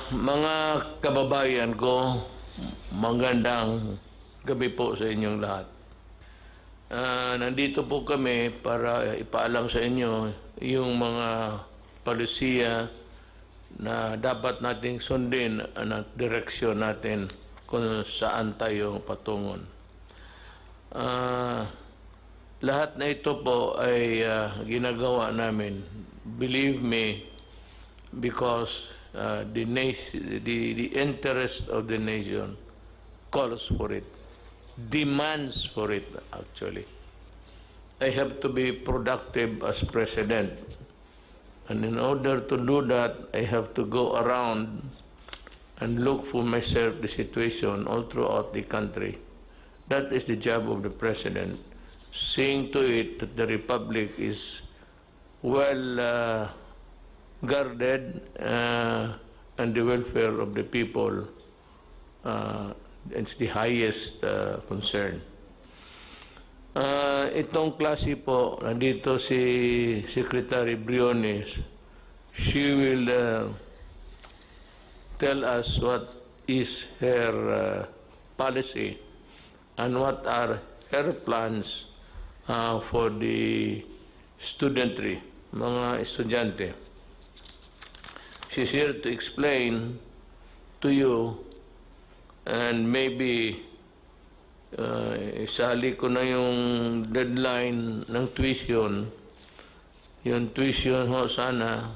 Mga kababayan ko, magandang gabi po sa inyong lahat. Nandito po kami para ipaalam sa inyo yung mga palisiya na dapat nating sundin at direksyon natin kung saan tayo patungon. Lahat na ito po ay ginagawa namin, believe me, because the interest of the nation calls for it, demands for it actually. I have to be productive as president, and in order to do that, I have to go around and look for myself the situation all throughout the country. That is the job of the president, seeing to it that the republic is well guarded and the welfare of the people it's the highest concern. Itong klase po, nandito si Secretary Briones. She will tell us what is her policy and what are her plans for the studentry, mga estudyante. She's here to explain to you, and maybe isali ko na yung deadline ng tuition. Yung tuition ho sana,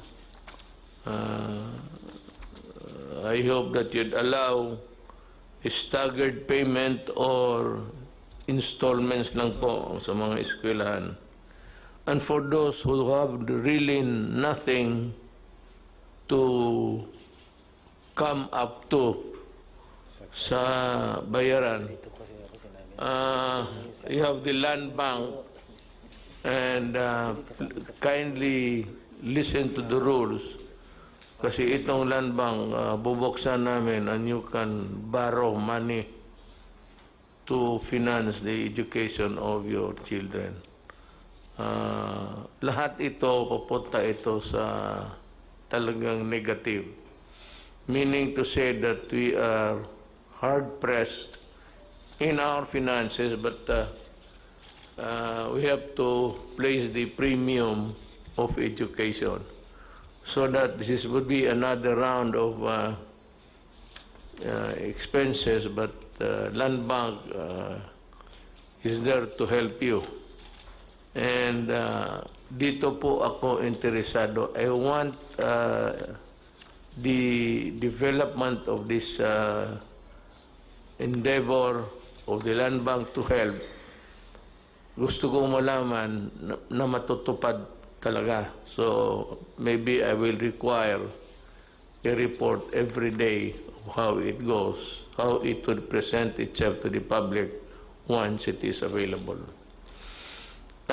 I hope that you'd allow a staggered payment or installments lang po sa mga eskwelahan. And for those who have really nothing to come up to sa bayaran, you have the land bank, and kindly listen to the rules, kasi itong land bank bubuksan namin and you can borrow money to finance the education of your children. Lahat ito, pupunta ito sa talagang negative. Meaning to say that we are hard-pressed in our finances, but we have to place the premium of education, so that this would be another round of expenses, but Land Bank is there to help you. And dito po ako interesado. I want the development of this endeavor of the Land Bank to help. Gusto kong malaman na matutupad talaga. So maybe I will require a report every day of how it goes, how it would present itself to the public once it is available.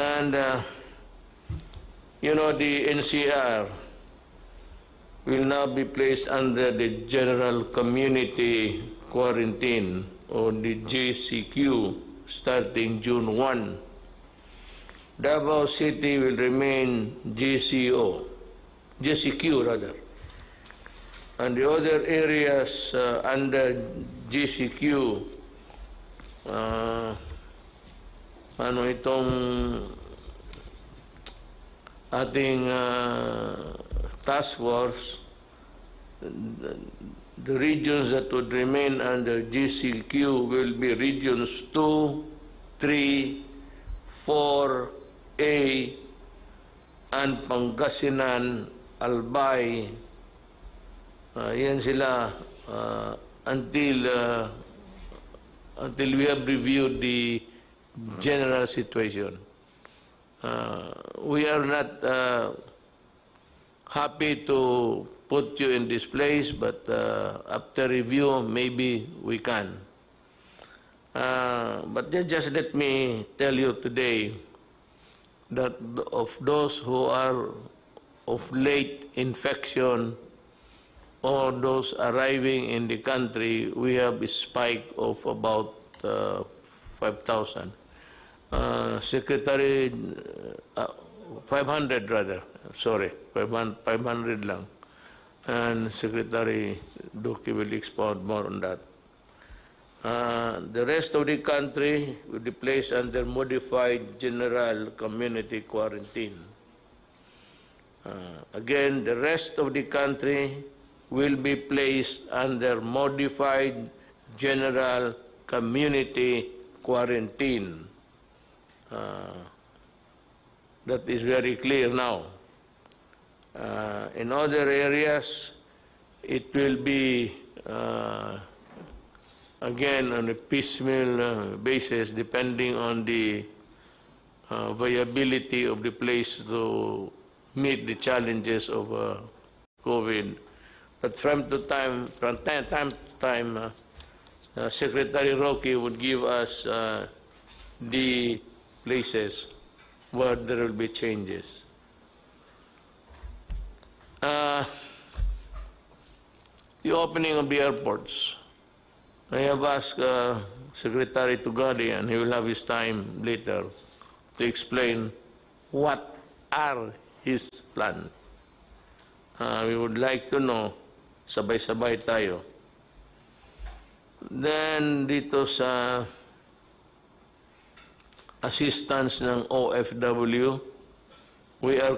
And, you know, the NCR will now be placed under the General Community Quarantine, or the JCQ, starting June 1. Davao City will remain JCQ rather. And the other areas under JCQ, ano itong ating task force, the regions that would remain under GCQ will be regions 2, 3, 4A, and Pangasinan, Albay. Yan sila until we have reviewed the general situation. We are not happy to put you in this place, but after review, maybe we can. But just let me tell you today that of those who are of late infection or those arriving in the country, we have a spike of about 5,000. Secretary, 500 rather, sorry, 500 lang. and Secretary Duque will expound more on that. The rest of the country will be placed under modified general community quarantine. Again, the rest of the country will be placed under modified general community quarantine. That is very clear now. In other areas, it will be again on a piecemeal basis, depending on the viability of the place to meet the challenges of COVID. But from time to time, Secretary Roque would give us the places where there will be changes. The opening of the airports. I have asked Secretary Tugadi, and he will have his time later to explain what are his plans. We would like to know, sabay-sabay tayo. Then dito sa assistance ng OFW, we are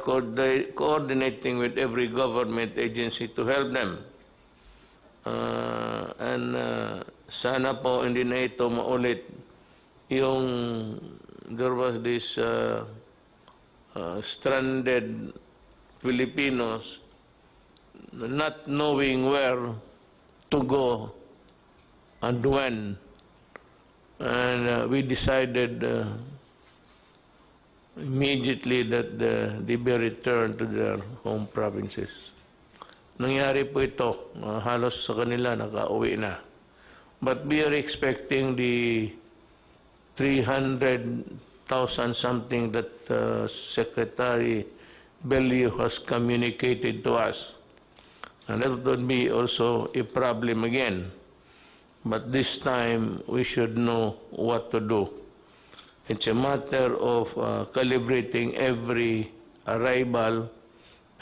coordinating with every government agency to help them. Sana po hindi na ito maulit yung there was this stranded Filipinos not knowing where to go and when. And we decided immediately that they be returned to their home provinces. Nangyari po ito, halos sa kanila nakauwi na. But we are expecting the 300,000 something that Secretary Bellew has communicated to us. And that would be also a problem again. But this time, we should know what to do. It's a matter of calibrating every arrival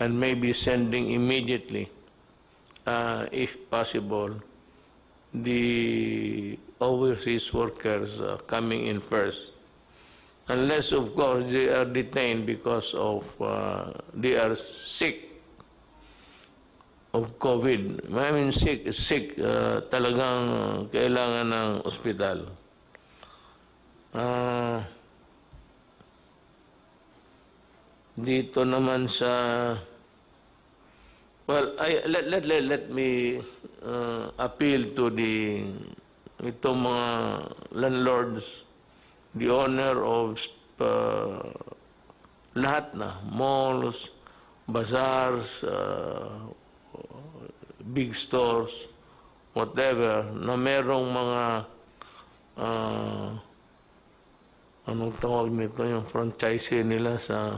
and maybe sending immediately, if possible, the overseas workers coming in first. Unless, of course, they are detained because of they are sick of COVID. I mean, sick, talagang kailangan ng ospital. Dito naman sa, well, let me appeal to itong mga landlords, the owner of lahat na, malls, bazaars, big stores, whatever, na merong mga anong tawag nito, yung franchise nila sa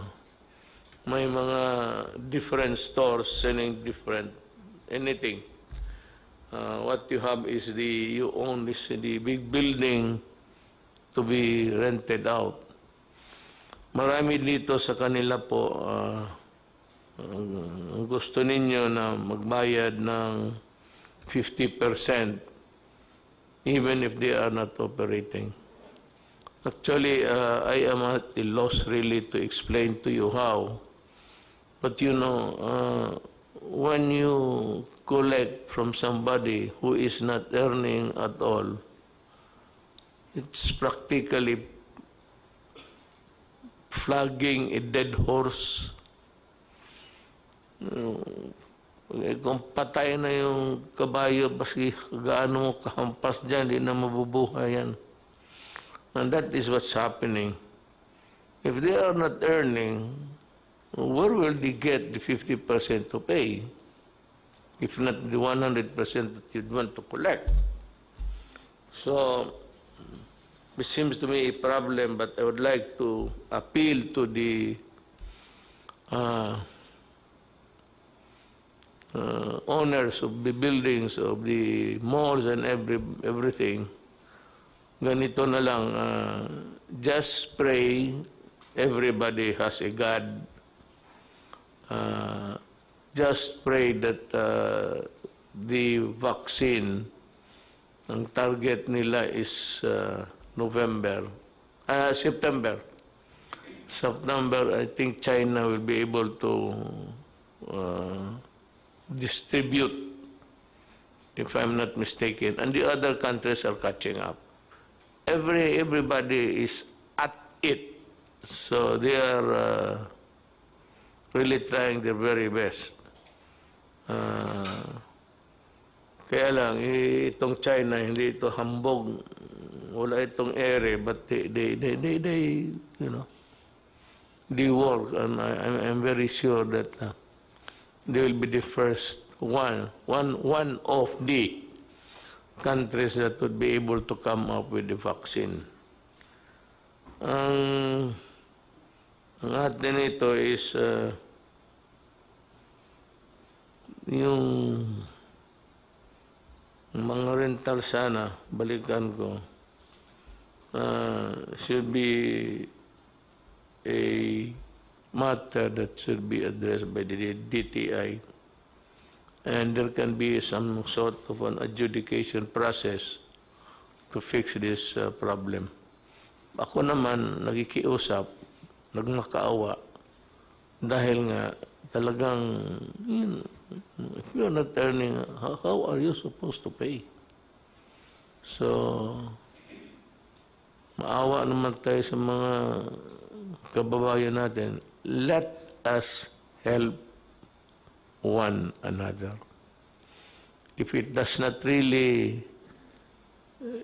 may mga different stores selling different anything. What you have is you own the big building to be rented out. Marami dito sa kanila po gusto ninyo na magbayad ng 50% even if they are not operating. Actually, I am at a loss really to explain to you how. But you know, when you collect from somebody who is not earning at all, it's practically flogging a dead horse. Kung patay na yung kabayo, baski gaano mo kahampas dyan, di na mabubuhay yan. And that is what's happening. If they are not earning, where will they get the 50% to pay? If not the 100% that you'd want to collect. So, it seems to me a problem, but I would like to appeal to the owners of the buildings, of the malls and everything. Ganito na lang, just pray everybody has a God just pray that the vaccine, ang target nila is September. September, I think China will be able to distribute, if I'm not mistaken, and the other countries are catching up. Everybody is at it, so they are really trying their very best. Kaya lang, itong China, hindi ito hambog, wala itong ere, but they they work, and I'm very sure that they will be the first one of the countries that would be able to come up with the vaccine. Ang atin ito is yung mga rental sana, balikan ko, should be a matter that should be addressed by the DTI, and there can be some sort of an adjudication process to fix this problem. Ako naman nagikiusap, nagmakaawa, dahil nga talagang if you're not earning, how are you supposed to pay? So maawa naman tayo sa mga kababayan natin. Let us help one another. If it does not really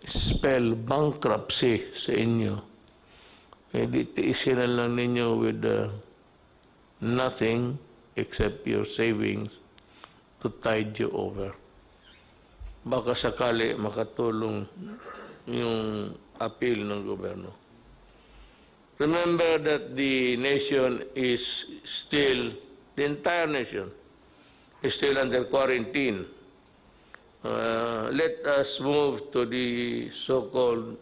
spell bankruptcy sa inyo, tiisin na lang ninyo with nothing except your savings to tide you over. Baka sakali makatulong yung appeal ng gobyerno. Remember that the nation is still, the entire nation is still under quarantine. Let us move to the so-called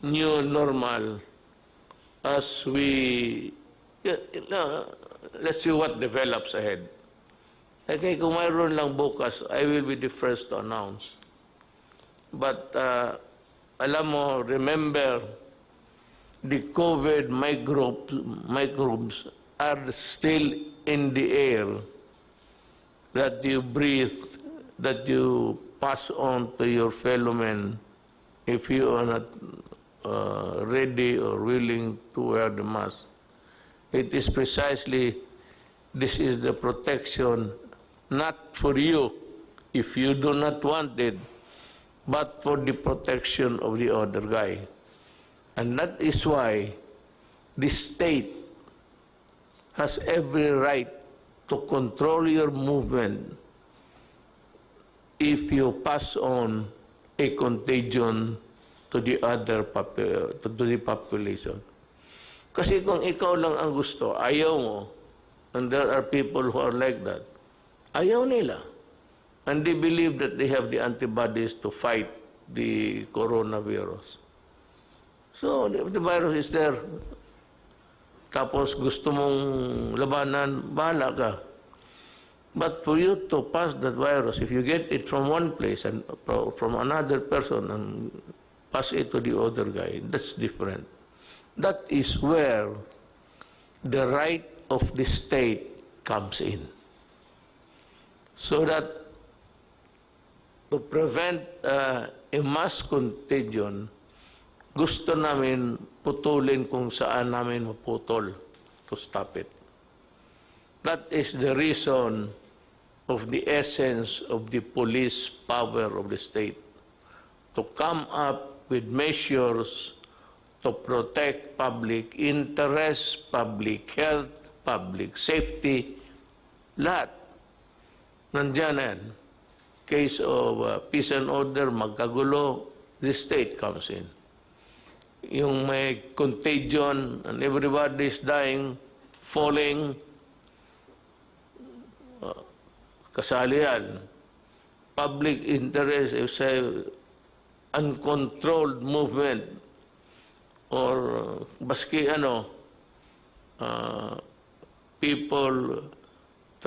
new normal as we, let's see what develops ahead. Okay, kung mayroon lang bukas, I will be the first to announce. But alam mo, remember, the COVID microbes are still in the air that you breathe, that you pass on to your fellow men if you are not ready or willing to wear the mask. It is precisely, this is the protection, not for you if you do not want it, but for the protection of the other guy. And that is why the state has every right to control your movement if you pass on a contagion to the other to the population. Kasi kung ikaw lang ang gusto, ayaw mo, and there are people who are like that, ayaw nila. And they believe that they have the antibodies to fight the coronavirus. So, the virus is there. Tapos gusto mong labanan, bahala ka. But for you to pass that virus, if you get it from one place and from another person and pass it to the other guy, that's different. That is where the right of the state comes in. So that to prevent a mass contagion, gusto namin putulin kung saan namin maputol to stop it. That is the reason of the essence of the police power of the state, to come up with measures to protect public interest, public health, public safety, lahat. Nandiyan yan. Case of peace and order, magkagulo, the state comes in. Yung may contagion and everybody is dying, falling, kasali yan. Public interest, if say, uncontrolled movement, or baski people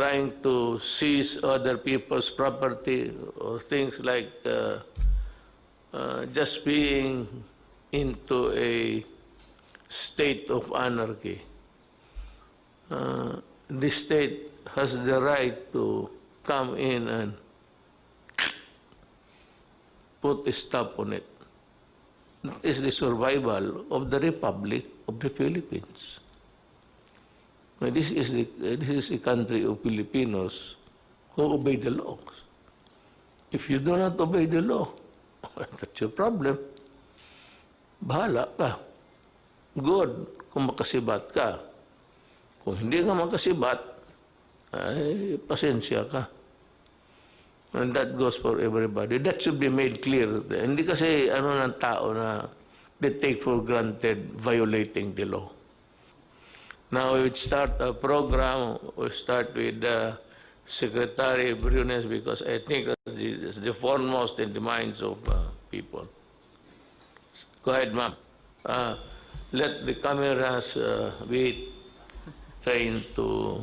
trying to seize other people's property or things like just being into a state of anarchy. The state has the right to come in and put a stop on it. That is the survival of the Republic of the Philippines. This is a country of Filipinos who obey the laws. If you do not obey the law, that's your problem. Bahala ka. Good kung makasibat ka. Kung hindi ka makasibat, ay pasensya ka. And that goes for everybody. That should be made clear. Hindi kasi ng tao na they take for granted violating the law. Now we would start a program. We start with Secretary Brunes because I think it's the foremost in the minds of people. Go ahead, ma'am. Let the cameras be trained to...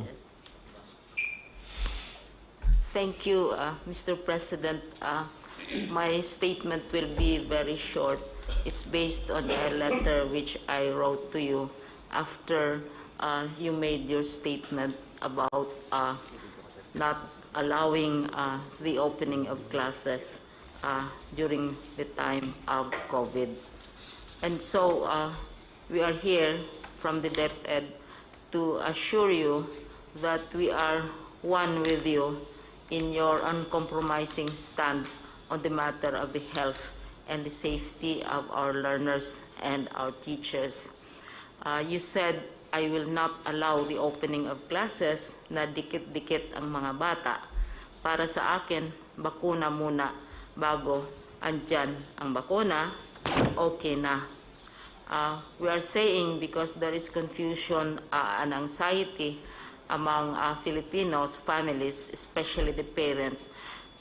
Thank you, Mr. President. My statement will be very short. It's based on a letter which I wrote to you after you made your statement about not allowing the opening of classes during the time of COVID. And so we are here from the DepEd to assure you that we are one with you in your uncompromising stand on the matter of the health and the safety of our learners and our teachers. You said, I will not allow the opening of classes na dikit-dikit ang mga bata. Para sa akin, bakuna muna bago andyan ang bakuna, okay na. We are saying because there is confusion and anxiety among Filipinos, families, especially the parents.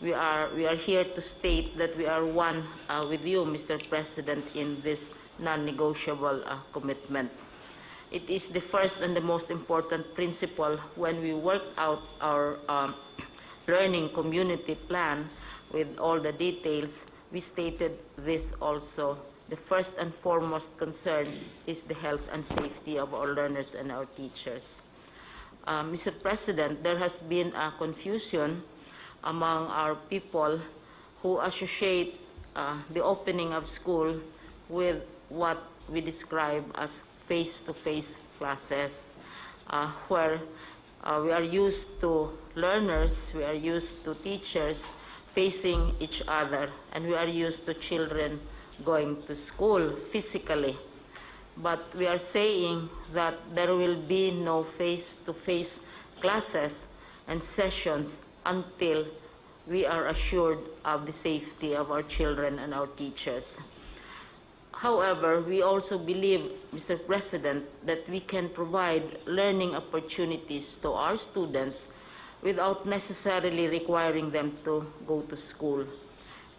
We are here to state that we are one with you, Mr. President, in this non-negotiable commitment. It is the first and the most important principle when we work out our learning community plan with all the details. We stated this also. The first and foremost concern is the health and safety of our learners and our teachers. Mr. President, there has been a confusion among our people who associate the opening of school with what we describe as face-to-face classes, where we are used to learners, we are used to teachers facing each other, and we are used to children going to school physically. But we are saying that there will be no face-to-face classes and sessions until we are assured of the safety of our children and our teachers. However, we also believe, Mr. President, that we can provide learning opportunities to our students without necessarily requiring them to go to school.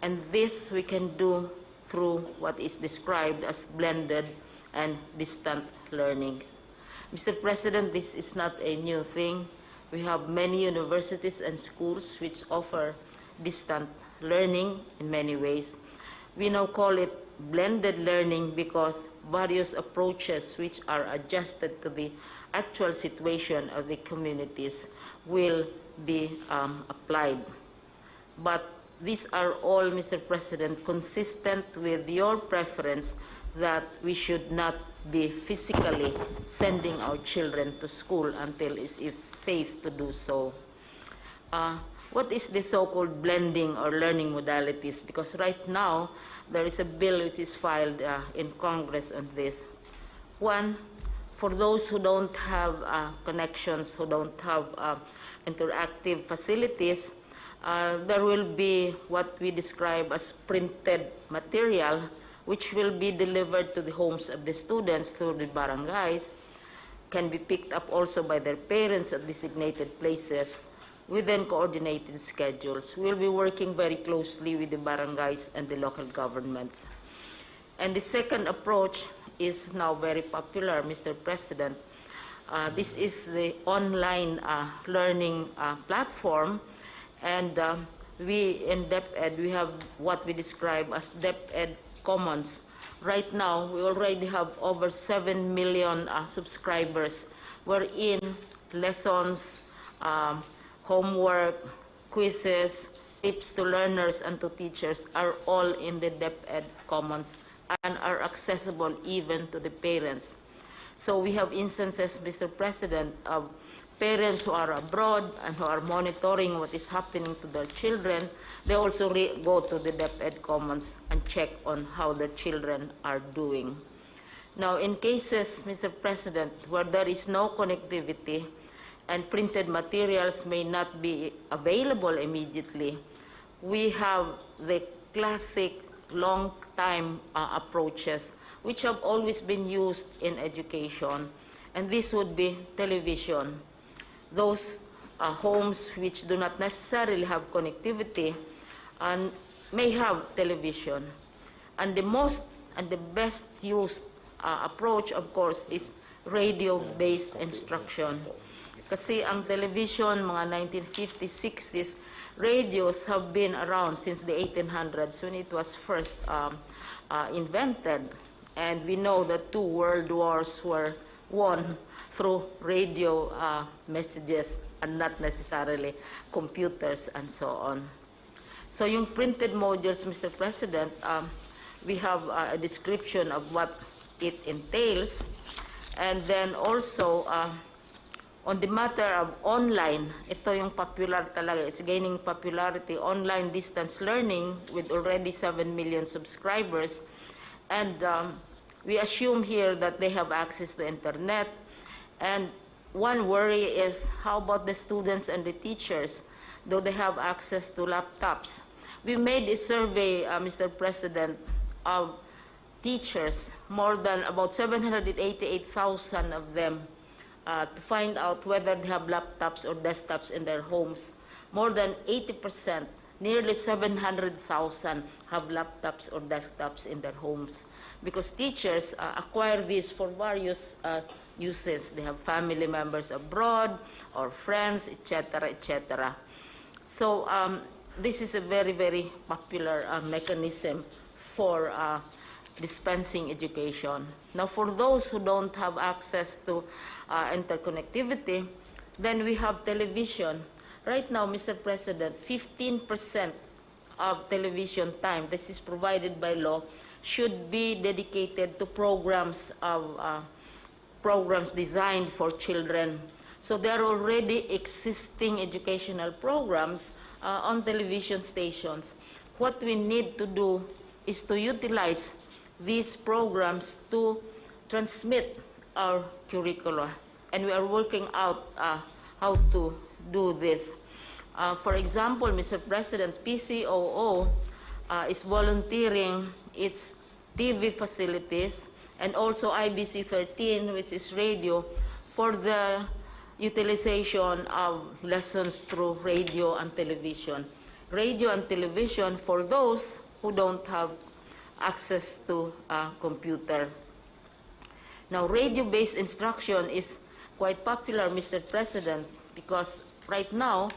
And this we can do through what is described as blended and distant learning. Mr. President, this is not a new thing. We have many universities and schools which offer distant learning in many ways. We now call it blended learning because various approaches which are adjusted to the actual situation of the communities will be applied. But these are all, Mr. President, consistent with your preference that we should not be physically sending our children to school until it is safe to do so. What is the so-called blending or learning modalities? Because right now, there is a bill which is filed in Congress on this. One, for those who don't have connections, who don't have interactive facilities, there will be what we describe as printed material which will be delivered to the homes of the students through the barangays, can be picked up also by their parents at designated places within coordinated schedules. We'll be working very closely with the barangays and the local governments. And the second approach is now very popular, Mr. President. This is the online learning platform, and we in DepEd, we have what we describe as DepEd Commons. Right now, we already have over 7 million subscribers, wherein lessons, homework, quizzes, tips to learners and to teachers are all in the DepEd Commons and are accessible even to the parents. So we have instances, Mr. President, of parents who are abroad and who are monitoring what is happening to their children. They also go to the DepEd Commons and check on how their children are doing. Now, in cases, Mr. President, where there is no connectivity and printed materials may not be available immediately, we have the classic long-time approaches which have always been used in education, and this would be television. Those homes which do not necessarily have connectivity and may have television. And the most and the best used approach, of course, is radio-based instruction. Kasi ang television, mga 1950s, 60s, radios have been around since the 1800s when it was first invented. And we know that 2 world wars were won through radio messages and not necessarily computers and so on. So yung printed modules, Mr. President, we have a description of what it entails. And then also, on the matter of online, ito yung popular talaga, it's gaining popularity, online distance learning with already 7 million subscribers. And we assume here that they have access to internet. And one worry is, how about the students and the teachers? Do they have access to laptops? We made a survey, Mr. President, of teachers, more than about 788,000 of them, to find out whether they have laptops or desktops in their homes. More than 80%, nearly 700,000 have laptops or desktops in their homes, because teachers acquire these for various uses. They have family members abroad or friends, etc., etc. So this is a very, very popular mechanism for dispensing education. Now, for those who don't have access to interconnectivity, then we have television. Right now, Mr. President, 15% of television time, this is provided by law, should be dedicated to programs designed for children. So there are already existing educational programs on television stations. What we need to do is to utilize these programs to transmit our curricula. And we are working out how to do this. For example, Mr. President, PCOO is volunteering its TV facilities and also IBC 13, which is radio, for the utilization of lessons through radio and television. Radio and television for those who don't have access to a computer. Now, radio-based instruction is quite popular, Mr. President, because right now,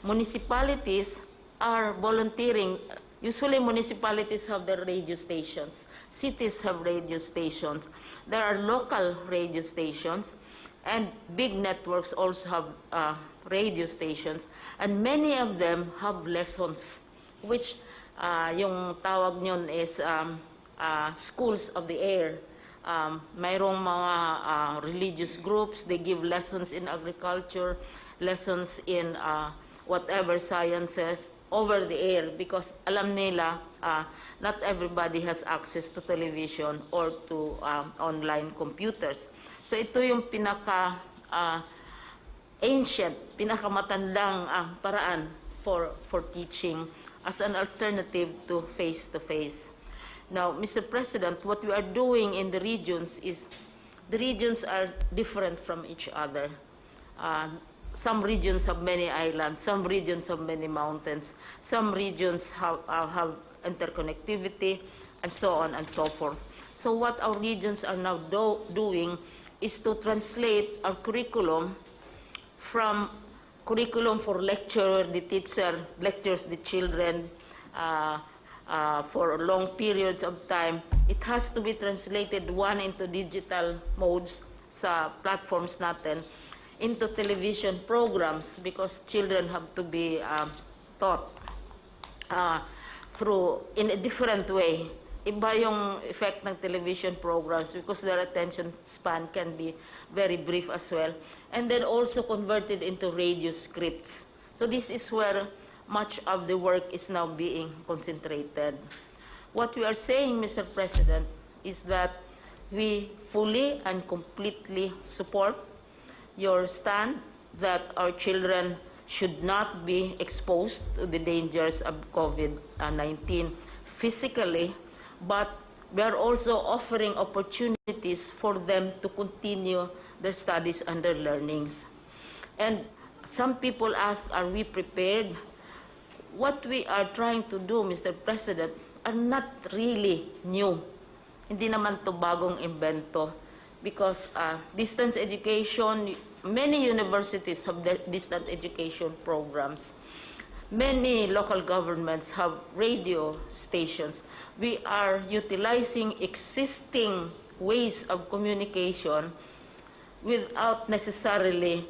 municipalities are volunteering. Usually, municipalities have their radio stations. Cities have radio stations. There are local radio stations, and big networks also have radio stations. And many of them have lessons, which yung tawag nyon is schools of the air. Mayroong mga religious groups, they give lessons in agriculture, lessons in whatever sciences over the air, because alam nila not everybody has access to television or to online computers. So ito yung pinaka ancient, pinakamatandang paraan for teaching as an alternative to face-to-face. Now, Mr. President, what we are doing in the regions is, the regions are different from each other. Some regions have many islands, some regions have many mountains, some regions have interconnectivity, and so on and so forth. So what our regions are now doing is to translate our curriculum from curriculum for lecture, the teacher lectures the children for long periods of time. It has to be translated, one, into digital modes sa platforms natin, into television programs, because children have to be taught through in a different way. Iba yung effect ng television programs because their attention span can be very brief as well. And then also converted into radio scripts. So this is where much of the work is now being concentrated. What we are saying, Mr. President, is that we fully and completely support your stand that our children should not be exposed to the dangers of COVID-19 physically, but we are also offering opportunities for them to continue their studies and their learnings. And some people ask, are we prepared? What we are trying to do, Mr. President, are not really new. Hindi naman to bagong invento, because distance education, many universities have distance education programs. Many local governments have radio stations. We are utilizing existing ways of communication without necessarily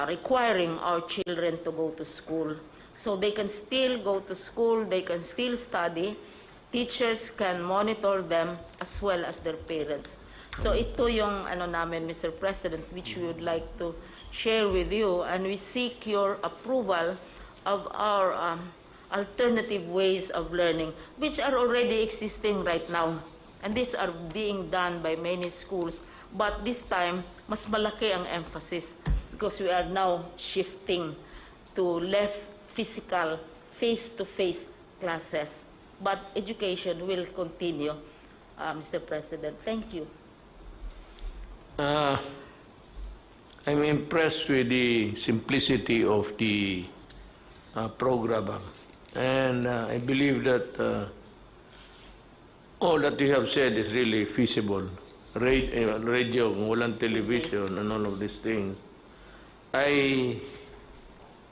requiring our children to go to school. So they can still go to school, they can still study, teachers can monitor them as well as their parents. So ito yung namin, Mr. President, which we would like to share with you, and we seek your approval of our alternative ways of learning, which are already existing right now. And these are being done by many schools, but this time, mas malaki ang emphasis because we are now shifting to less physical, face-to-face classes. But education will continue, Mr. President. Thank you. I'm impressed with the simplicity of the program, and I believe that all that you have said is really feasible. Radio, walang television, and all of these things. I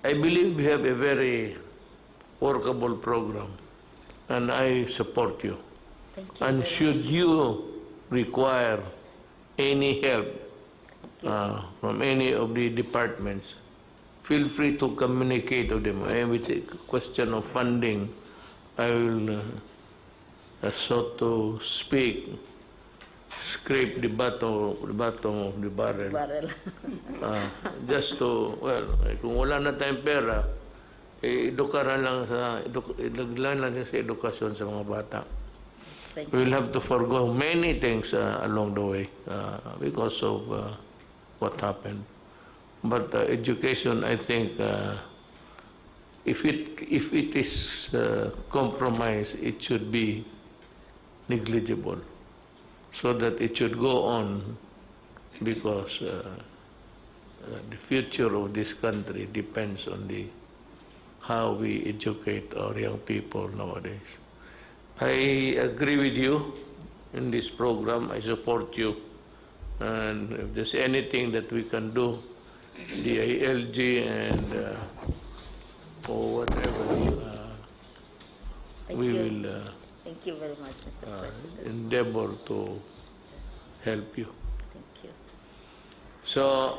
believe we have a very workable program, and I support you. Thank you. And should you require any help from any of the departments, feel free to communicate with them. If it's a question of funding, I will, so to speak, scrape the bottom of the barrel. Just to, well, kung wala na tayong pera, edukaran lang sa edukasyon sa mga bata. We will have to forgo many things along the way because of what happened. But education, I think, if it is compromised, it should be negligible, so that it should go on, because the future of this country depends on how we educate our young people nowadays. I agree with you in this program. I support you. And if there's anything that we can do, the ILG and or whatever, we will Thank you very much, Mr. President. endeavor to help you. Thank you. So,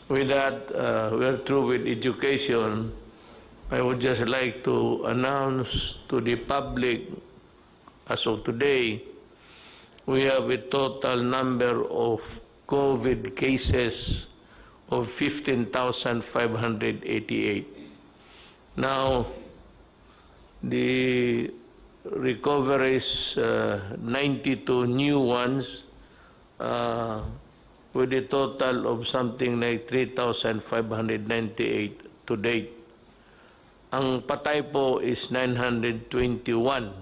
with that, we're through with education. I would just like to announce to the public, as of today, we have a total number of COVID cases of 15,588. Now, the recoveries, 92 new ones, with a total of something like 3,598 to date. Ang patay po is 921.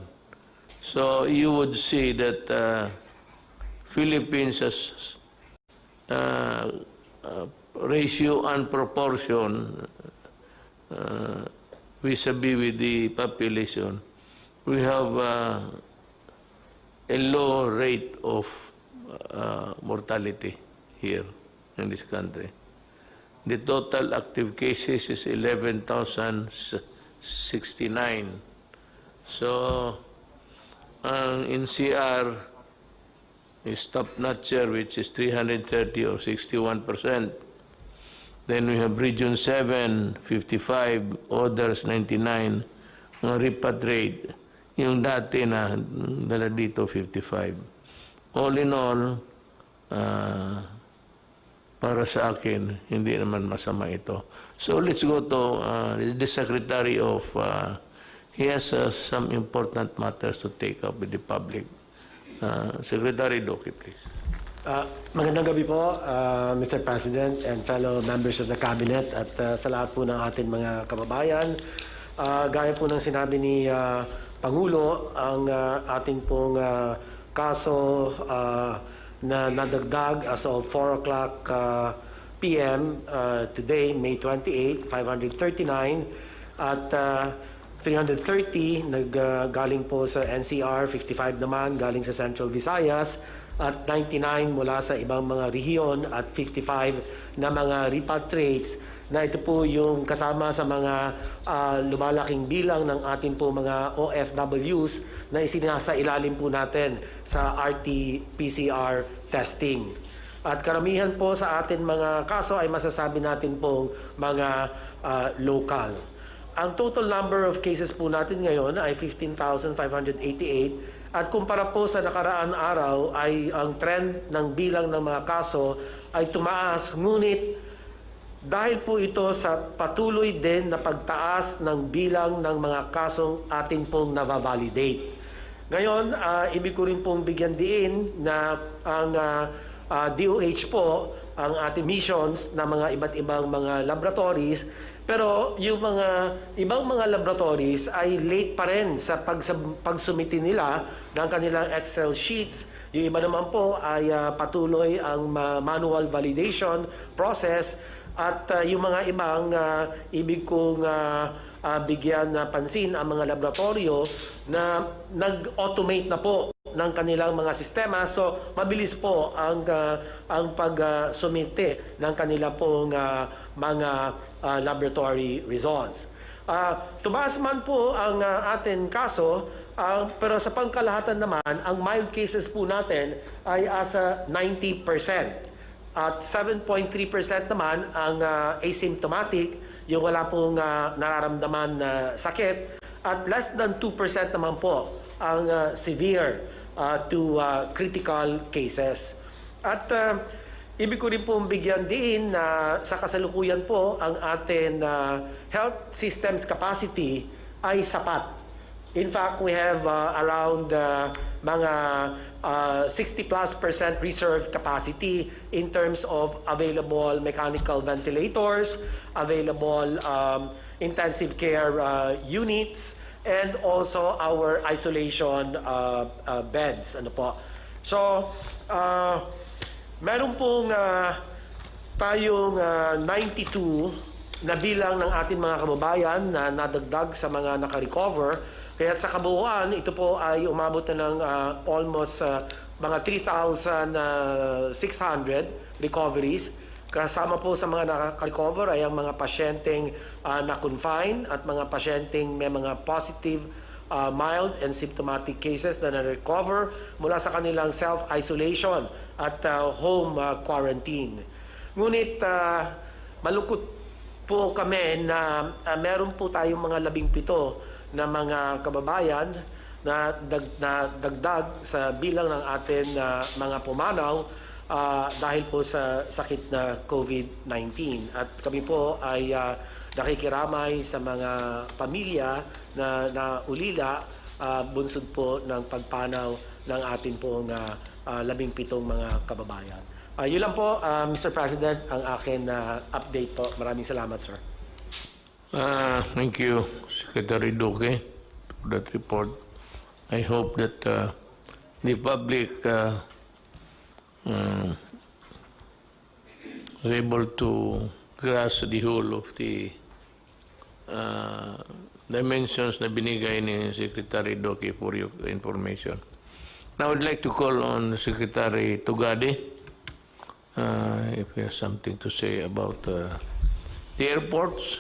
So you would see that Philippines has ratio and proportion vis-a-vis with the population. We have a low rate of mortality here in this country. The total active cases is 11,069. So, ang NCR is top-notcher, which is 330 or 61%. Then we have Region 7, 55, others 99, mga repatriate. Yung dati na dala dito 55. All in all, para sa akin, hindi naman masama ito. So let's go to the Secretary of, he has some important matters to take up with the public. Secretary Duque, please. Magandang gabi po, Mr. President and fellow members of the Cabinet at sa lahat po ng ating mga kababayan. Gaya po ng sinabi ni Pangulo, ang ating pong kaso na nadagdag as of 4 o'clock p.m. Today, May 28, 539 at 330 galing po sa NCR, 55 naman galing sa Central Visayas at 99 mula sa ibang mga rehiyon at 55 na mga repatriates na ito po yung kasama sa mga lumalaking bilang ng ating po mga OFWs na isinasa ilalim po natin sa RT-PCR testing. At karamihan po sa atin mga kaso ay masasabi natin pong mga local. Ang total number of cases po natin ngayon ay 15,588 at kumpara po sa nakaraang araw ay ang trend ng bilang ng mga kaso ay tumaas, ngunit dahil po ito sa patuloy din na pagtaas ng bilang ng mga kasong atin pong navavalidate. Ngayon, ibig ko rin pong bigyan diin na ang DOH po, ang ating missions na mga iba't ibang mga laboratories, pero yung mga ibang mga laboratories ay late pa rin sa pagsumiti nila ng kanilang Excel sheets. Yung iba naman po ay patuloy ang manual validation process at yung mga ibang ibig kong bigyan na pansin ang mga laboratorio na nag-automate na po ng kanilang mga sistema, so mabilis po ang pag-sumite ng kanila pong mga laboratory results. Tumaas man po ang ating kaso, pero sa pangkalahatan naman, ang mild cases po natin ay asa 90%. At 7.3% naman ang asymptomatic, yung wala pong nararamdaman na sakit, at less than 2% naman po ang severe to critical cases. At ibig ko rin pong bigyan din na sa kasalukuyan po ang ating health systems capacity ay sapat. In fact, we have around mga 60+% reserve capacity in terms of available mechanical ventilators, available intensive care units, and also our isolation beds. Ano po? So, meron pong tayong 92 na bilang ng ating mga kababayan na nadagdag sa mga nakarecover. Kaya sa kabuuan, ito po ay umabot na ng almost mga 3,600 recoveries. Kasama po sa mga nakarecover ay ang mga pasyenteng na-confine at mga pasyenteng may mga positive, mild and symptomatic cases na na-recover mula sa kanilang self-isolation at home quarantine. Ngunit malungkot po kami na meron po tayong mga 17 na mga kababayan na dagdag sa bilang ng atin mga pumanaw dahil po sa sakit na COVID-19. At kami po ay nakikiramay sa mga pamilya na ulila bunsod po ng pagpanaw ng atin pong 17 mga kababayan. Yun lang po, Mr. President, ang akin update po. Maraming salamat, sir. Thank you, Secretary Duque, for that report. I hope that the public is able to grasp the whole of the dimensions na binigay ni Secretary Duque for your information. Now I'd like to call on Secretary Tugade if he has something to say about the airports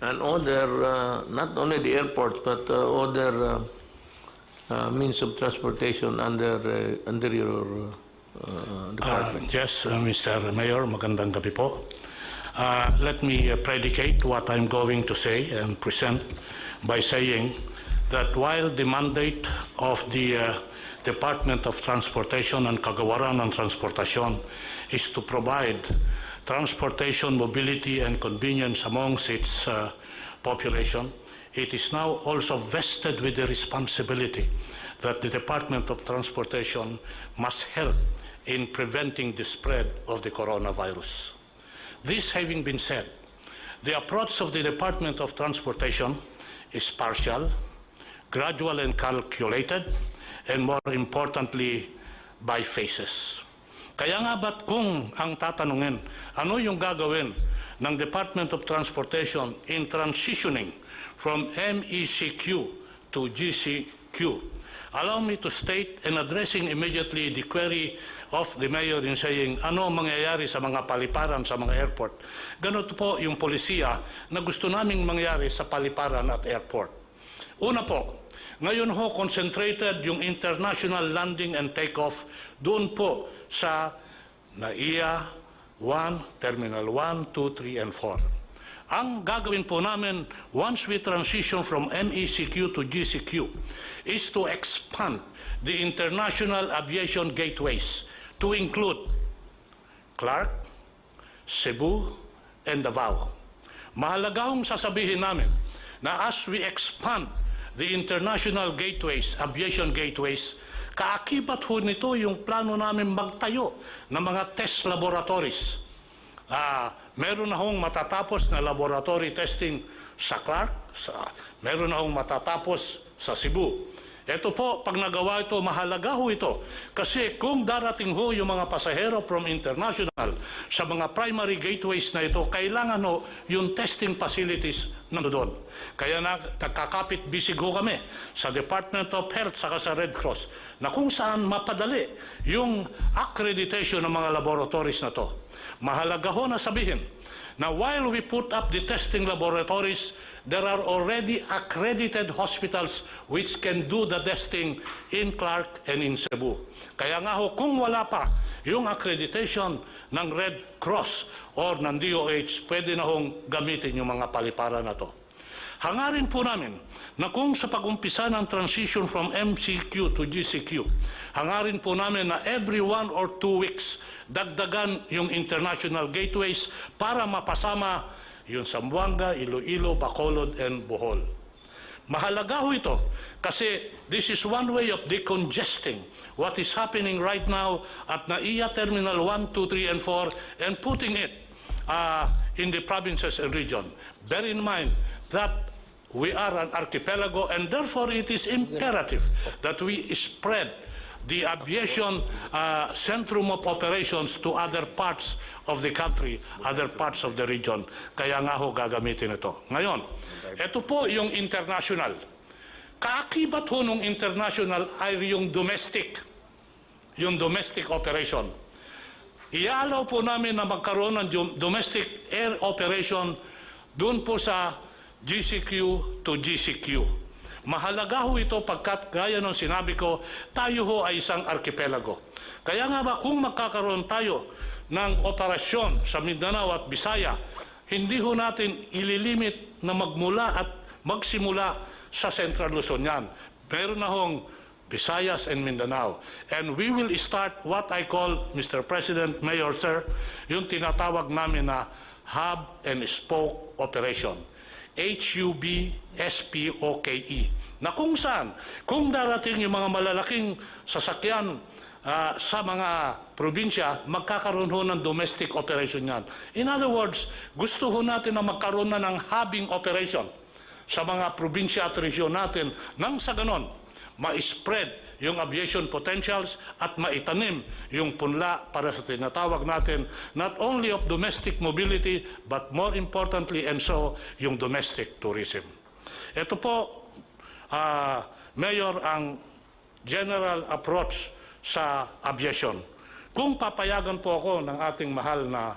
and other, not only the airports, but other means of transportation under your department. Yes, Mr. Mayor, magandang gabi po. Let me predicate what I'm going to say and present by saying that while the mandate of the Department of Transportation and Kagawaran ng Transportasyon is to provide transportation, mobility, and convenience amongst its population, it is now also vested with the responsibility that the Department of Transportation must help in preventing the spread of the coronavirus. This having been said, the approach of the Department of Transportation is partial, gradual and calculated, and more importantly, by phases. Kaya nga ba't kung ang tatanungin, ano yung gagawin ng Department of Transportation in transitioning from MECQ to GCQ? Allow me to state and addressing immediately the query of the Mayor in saying ano mangyayari sa mga paliparan sa mga airport. Ganito po yung polisiya na gusto naming mangyari sa paliparan at airport. Una po, ngayon ho concentrated yung international landing and takeoff doon po sa NAIA 1, Terminal 1, 2, 3, and 4. Ang gagawin po namin once we transition from MECQ to GCQ is to expand the international aviation gateways to include Clark, Cebu, and Davao. Mahalaga hong sasabihin namin na as we expand the international gateways, aviation gateways, kaakibat ho nito yung plano namin magtayo ng mga test laboratories. Meron na hong matatapos na laboratory testing sa Clark, meron na hong matatapos sa Cebu. Ito po, pag nagawa ito, mahalaga ho ito. Kasi kung darating ho yung mga pasahero from international sa mga primary gateways na ito, kailangan ho yung testing facilities nandoon. Kaya nagkakapit bisig ho kami sa Department of Health saka sa Red Cross na kung saan mapadali yung accreditation ng mga laboratories na to. Mahalaga ho na sabihin na while we put up the testing laboratories, there are already accredited hospitals which can do the testing in Clark and in Cebu. Kaya nga ho, kung wala pa yung accreditation ng Red Cross or ng DOH, pwede na hong gamitin yung mga paliparan na to. Hangarin po namin na kung sa pag-umpisa ng transition from MCQ to GCQ, hangarin po namin na every 1 or 2 weeks, dagdagan yung international gateways para mapasama yung Zamboanga, Iloilo, Bacolod, and Bohol. Mahalaga ho ito kasi this is one way of decongesting what is happening right now at NAIA Terminal 1, 2, 3, and 4 and putting it in the provinces and region. Bear in mind that we are an archipelago and therefore it is imperative that we spread the aviation centrum of operations to other parts of the country, other parts of the region. Kaya nga ho gagamitin ito. Ngayon, ito po yung international. Kaakibat ho nung international ay yung domestic operation. Ialaw po namin na magkaroon ng domestic air operation doon po sa GCQ to GCQ. Mahalaga ho ito pagkat gaya ng sinabi ko, tayo ho ay isang archipelago. Kaya nga ba kung magkakaroon tayo ng operasyon sa Mindanao at Bisaya, hindi ho natin ililimit na magmula at magsimula sa Central Luzon yan. Meron na hong Visayas and Mindanao. And we will start what I call, Mr. President, Mayor, Sir, yung tinatawag namin na hub and spoke operation. HUB-SPOKE. Na kung saan, kung darating yung mga malalaking sasakyan sa mga probinsya, magkakaroon ho ng domestic operation yan. In other words, gusto ho natin na magkaroon na ng hubbing operation sa mga probinsya at region natin nang sa ganon, ma-spread yung aviation potentials at maitanim yung punla para sa tinatawag natin not only of domestic mobility but more importantly and so yung domestic tourism. Ito po, Mayor, ang general approach sa aviation. Kung papayagan po ako ng ating mahal na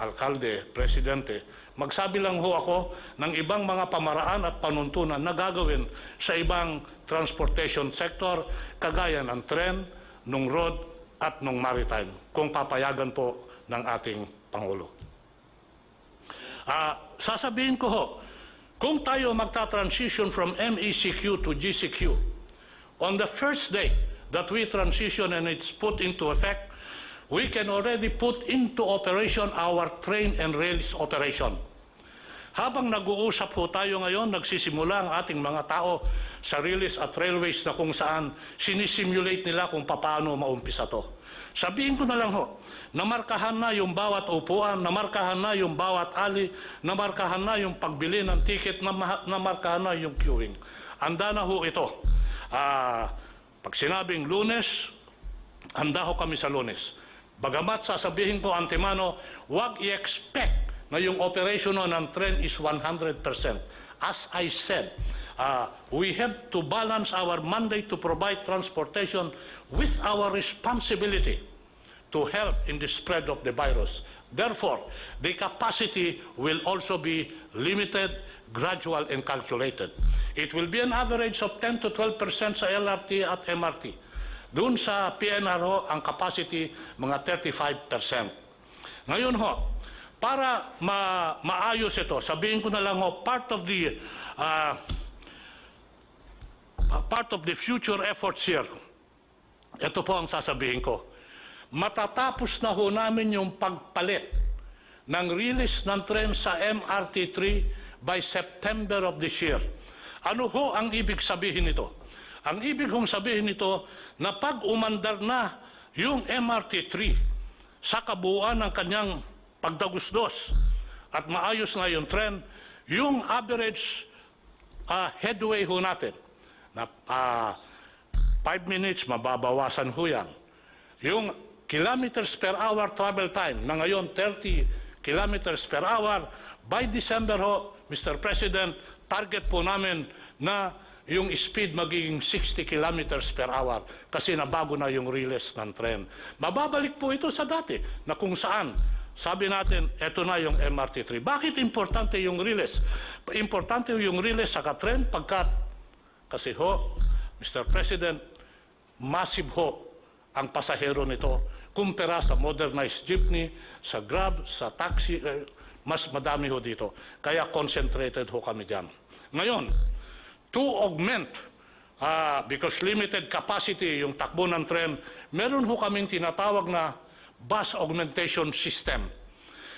alkalde, presidente, magsabi lang ho ako ng ibang mga pamaraan at panuntunan na gagawin sa ibang transportation sector, kagaya ng tren, ng road, at ng maritime, kung papayagan po ng ating Pangulo. Sasabihin ko ho, kung tayo magta-transition from MECQ to GCQ, on the first day that we transition and it's put into effect, we can already put into operation our train and rails operation. Habang nag-uusap po tayo ngayon, nagsisimula ang ating mga tao sa railways at railways na kung saan sinisimulate nila kung paano maumpisa to. Sabihin ko na lang ho, namarkahan na yung bawat upuan, namarkahan na yung bawat ali, namarkahan na yung pagbili ng ticket, namarkahan na yung queuing. Handa na ho ito. Pag sinabing Lunes, handa ho kami sa Lunes. Bagamat sasabihin ko antemano, huwag i-expect na yung operation ng tren is 100%. As I said, we have to balance our mandate to provide transportation with our responsibility to help in the spread of the virus. Therefore, the capacity will also be limited, gradual, and calculated. It will be an average of 10 to 12% sa LRT at MRT. Doon sa PNR ho, ang capacity mga 35%. Ngayon ho, para maayos ito, sabihin ko na lang ho, part of the future efforts here, ito po ang sasabihin ko. Matatapos na ho namin yung pagpalit ng release ng tren sa MRT3 by September of this year. Ano ho ang ibig sabihin nito? Ang ibig hong sabihin nito na pag umandar na yung MRT3 sa kabuuan ng kanyang pagdagusdos at maayos na yung tren, yung average headway ho natin na 5 minutes, mababawasan ho yan. Yung kilometers per hour travel time na ngayon 30 kilometers per hour, by December ho, Mr. President, target po namin na yung speed magiging 60 kilometers per hour kasi nabago na yung release ng tren. Mababalik po ito sa dati na kung saan sabi natin, eto na yung MRT3. Bakit importante yung release? Importante yung release sa katren pagkat, kasi ho, Mr. President, massive ho ang pasahero nito kumpara sa modernized jeepney, sa Grab, sa taxi, mas madami ho dito. Kaya concentrated ho kami dyan. Ngayon, to augment, because limited capacity yung takbo ng tren, meron ho kaming tinatawag na bus augmentation system.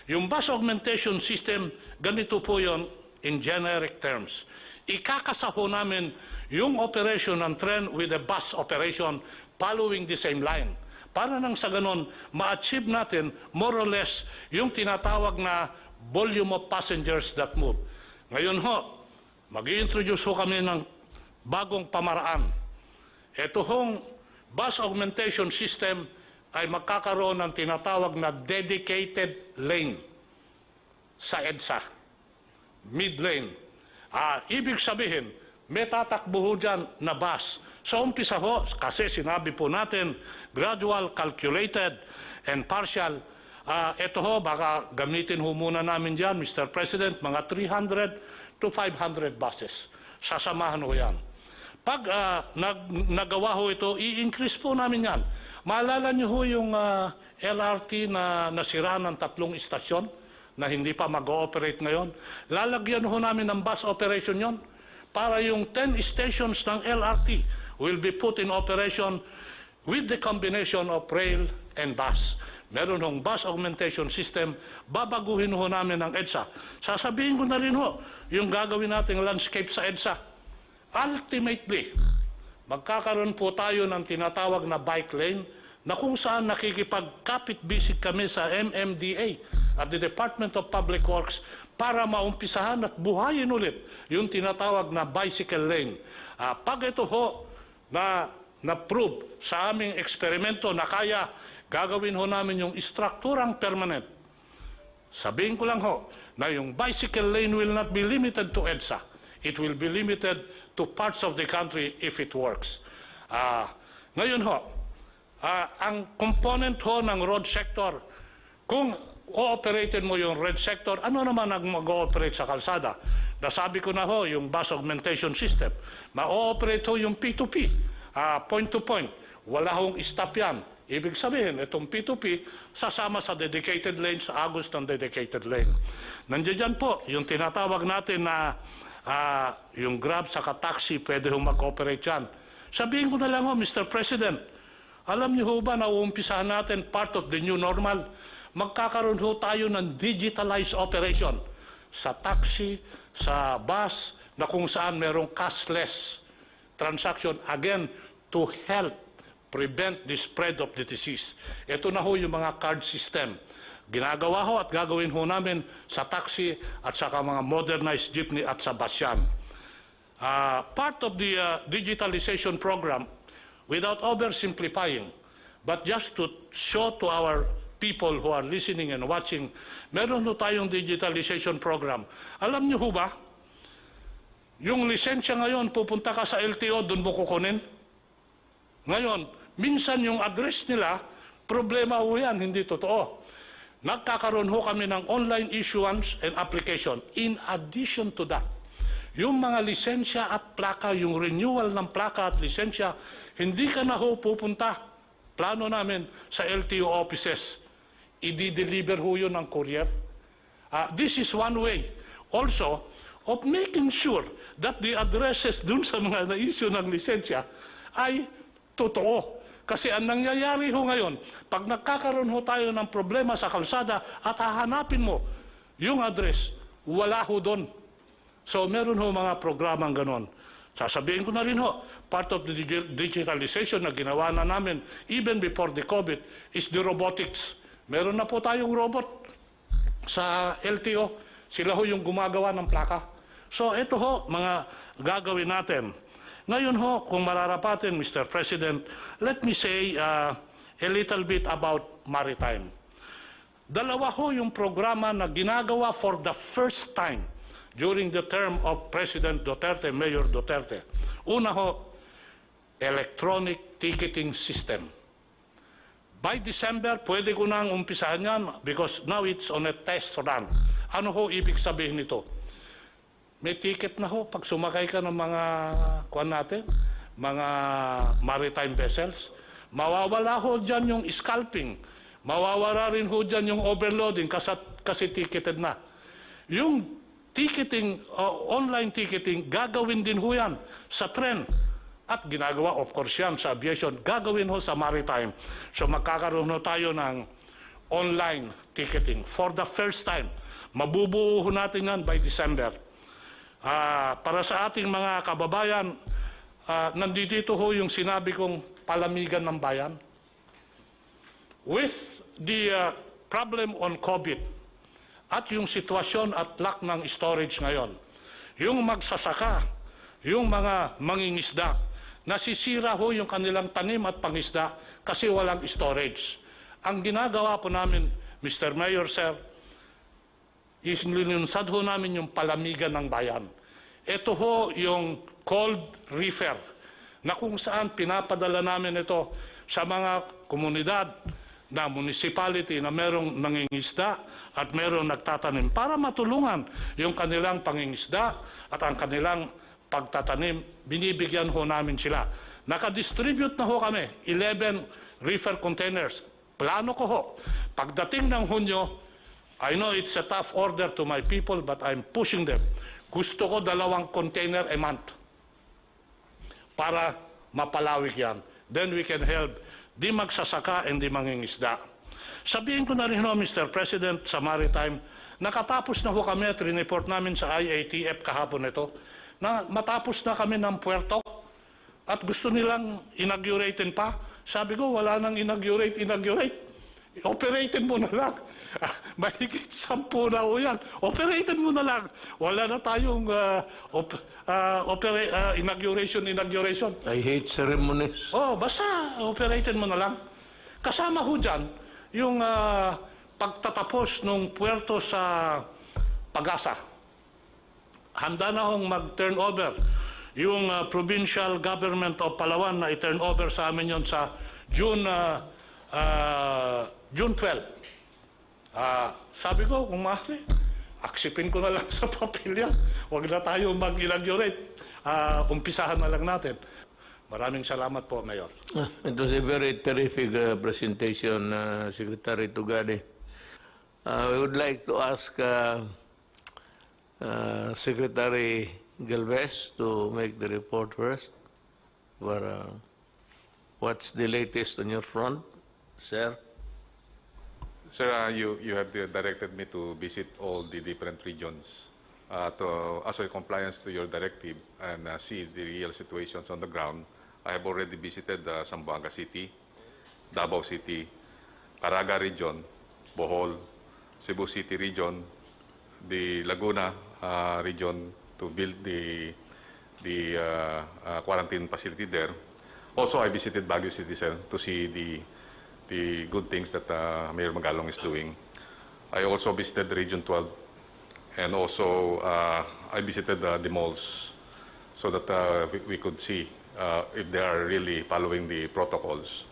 Yung bus augmentation system, ganito po yon in generic terms. Ikakasaho namin yung operation ng tren with a bus operation following the same line. Para nang sa ganon, ma-achieve natin more or less yung tinatawag na volume of passengers that move. Ngayon ho, mag-i-introduce ho kami ng bagong pamaraan. Ito hong bus augmentation system ay magkakaroon ng tinatawag na dedicated lane sa EDSA, mid-lane. Ibig sabihin, may tatakbo ho dyan na bus. Sa umpisa ho, kasi sinabi po natin, gradual, calculated, and partial. Ito ho, baka gamitin ho muna namin dyan, Mr. President, mga 300 to 500 buses. Sasamahan ho yan. Pag nagawa ho ito, i-increase po namin yan. Maalala niyo ho yung LRT na nasira ng 3 istasyon na hindi pa mag-ooperate ngayon? Lalagyan ho namin ng bus operation yon para yung 10 stations ng LRT will be put in operation with the combination of rail and bus. Meron hong bus augmentation system, babaguhin ho namin ng EDSA. Sasabihin ko na rin ho, yung gagawin nating landscape sa EDSA. Ultimately, magkakaroon po tayo ng tinatawag na bike lane na kung saan nakikipagkapit-bisig kami sa MMDA at the Department of Public Works para maumpisahan at buhayin ulit yung tinatawag na bicycle lane. Pag ito ho na-prove sa aming eksperimento na kaya, gagawin ho namin yung strukturang permanent. Sabihin ko lang ho na yung bicycle lane will not be limited to EDSA. It will be limited to parts of the country if it works. Ngayon ho, ang component ho ng road sector, kung o-operatin mo yung road sector, ano naman ang mag-ooperate sa kalsada? Nasabi ko na ho, yung bus augmentation system. Ma-ooperate ho yung P2P, point to point. Wala hong stop yan. Ibig sabihin, itong P2P, sasama sa dedicated lane, sa agos ng dedicated lane. Nandiyan dyan po, yung tinatawag natin na yung Grab sa taxi, pwede hong mag-operate yan. Sabihin ko na lang ho, Mr. President, alam niyo ho ba na uumpisahan natin part of the new normal? Magkakaroon ho tayo ng digitalized operation sa taxi, sa bus, na kung saan merong cashless transaction, again, to help prevent the spread of the disease. Ito na ho yung mga card system. Ginagawa ho at gagawin ho namin sa taxi at sa mga modernized jeepney at sa bus yan. Part of the digitalization program, without oversimplifying, but just to show to our people who are listening and watching, meron ho tayong digitalization program. Alam niyo ho ba, yung lisensya ngayon, pupunta ka sa LTO, doon mo kukunin. Ngayon, minsan yung address nila, problema ho yan, hindi totoo. Nagkakaroon ho kami ng online issuance and application. In addition to that, yung mga lisensya at plaka, yung renewal ng plaka at lisensya, hindi ka na ho pupunta. Plano namin sa LTO offices. I-deliver ho yun ng courier. This is one way also of making sure that the addresses dun sa mga na-issue ng lisensya ay totoo. Kasi ang nangyayari ho ngayon, pag nagkakaroon ho tayo ng problema sa kalsada at hahanapin mo yung address, wala ho doon. So meron ho mga programang ganon. Sasabihin ko na rin ho, part of the digitalization na ginawa na namin even before the COVID is the robotics. Meron na po tayong robot sa LTO. Sila ho yung gumagawa ng plaka. So ito ho, mga gagawin natin. Ngayon ho, kung mararapatin, Mr. President, let me say a little bit about maritime. Dalawa ho yung programa na ginagawa for the first time during the term of President Duterte, Mayor Duterte. Una ho, electronic ticketing system. By December, pwede ko nang umpisahan yan because now it's on a test run. Ano ho ibig sabihin nito? May ticket na ho pag sumakay ka ng mga kuwan natin, mga maritime vessels. Mawawala ho dyan yung scalping. Mawawala rin ho dyan yung overloading kasi ticketed na. Yung ticketing, online ticketing, gagawin din ho yan sa tren. At ginagawa, of course, yan sa aviation. Gagawin ho sa maritime. So magkakaroon ho tayo ng online ticketing for the first time. Mabubuo ho natin yan by December. Para sa ating mga kababayan, nandito ho yung sinabi kong palamigan ng bayan. With the problem on COVID at yung sitwasyon at lack ng storage ngayon, yung magsasaka, yung mga mangingisda, nasisira ho yung kanilang tanim at pangisda kasi walang storage. Ang ginagawa po namin, Mr. Mayor, Sir, is linunsad ho namin yung palamigan ng bayan. Ito ho yung cold reefer na kung saan pinapadala namin ito sa mga komunidad na municipality na merong nangingisda at merong nagtatanim para matulungan yung kanilang pangingisda at ang kanilang pagtatanim, binibigyan ho namin sila. Nakadistribute na ho kami, 11 reefer containers. Plano ko ho, pagdating ng Hunyo, I know it's a tough order to my people, but I'm pushing them. Gusto ko 2 container a month para mapalawig yan. Then we can help di magsasaka and di mangingisda. Sabihin ko na rin ho, Mr. President, sa maritime, nakatapos na ho kami at report namin sa IATF kahapon ito, na matapos na kami ng puerto at gusto nilang inauguratein pa. Sabi ko, wala nang inaugurate. Operatein mo na lang. Mahigit 10 na ho yan. Operatein mo na lang. Wala na tayong inauguration. I hate ceremonies. Basta operatein mo na lang. Kasama ho dyan yung pagtatapos ng puerto sa Pag-asa. Handa na hong mag-turnover yung provincial government of Palawan na i-turn over sa amin yon sa June 12. Sabi ko, kung maaari, aksipin ko na lang sa papel yan. Huwag na tayo mag-inaugurate. Umpisahan na lang natin. Maraming salamat po, Mayor. It was a very terrific presentation, Secretary Tugade. I would like to ask Secretary Galvez to make the report first. What's the latest on your front, sir? Sir, you have directed me to visit all the different regions as a compliance to your directive and see the real situations on the ground. I have already visited Zamboanga City, Davao City, Caraga region, Bohol, Cebu City region, the Laguna region to build the quarantine facility there. Also, I visited Baguio City, sir, to see the good things that Mayor Magalong is doing. I also visited Region 12, and also I visited the malls so that we could see if they are really following the protocols.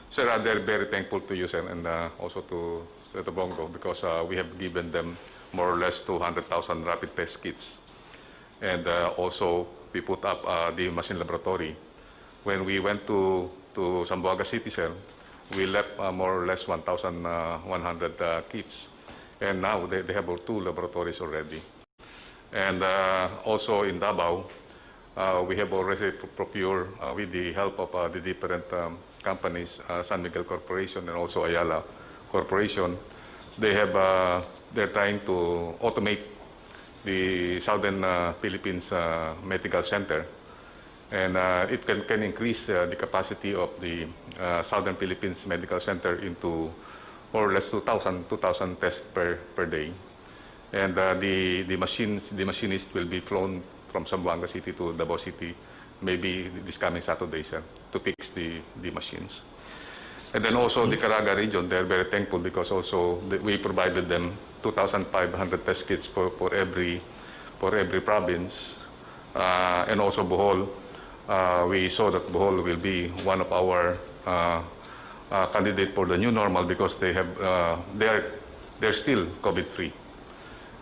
Sir, they're very thankful to you, sir, and also to Senator Bongo, because we have given them more or less 200,000 rapid test kits. And also, we put up the machine laboratory. When we went to Zamboanga City, sir, we left more or less 1,100 kits. And now they have 2 laboratories already. And also in Davao, we have already procured, with the help of the different companies, San Miguel Corporation and also Ayala Corporation, they're trying to automate the Southern Philippines Medical Center. And it can increase the capacity of the Southern Philippines Medical Center into more or less 2,000 tests per day. And the machinist will be flown from Zamboanga City to Davao City, maybe this coming Saturday, sir, to fix the machines. And then also the Caraga region, they're very thankful because also we provided them 2,500 test kits for every province. And also Bohol, we saw that Bohol will be one of our candidate for the new normal because they're still COVID-free.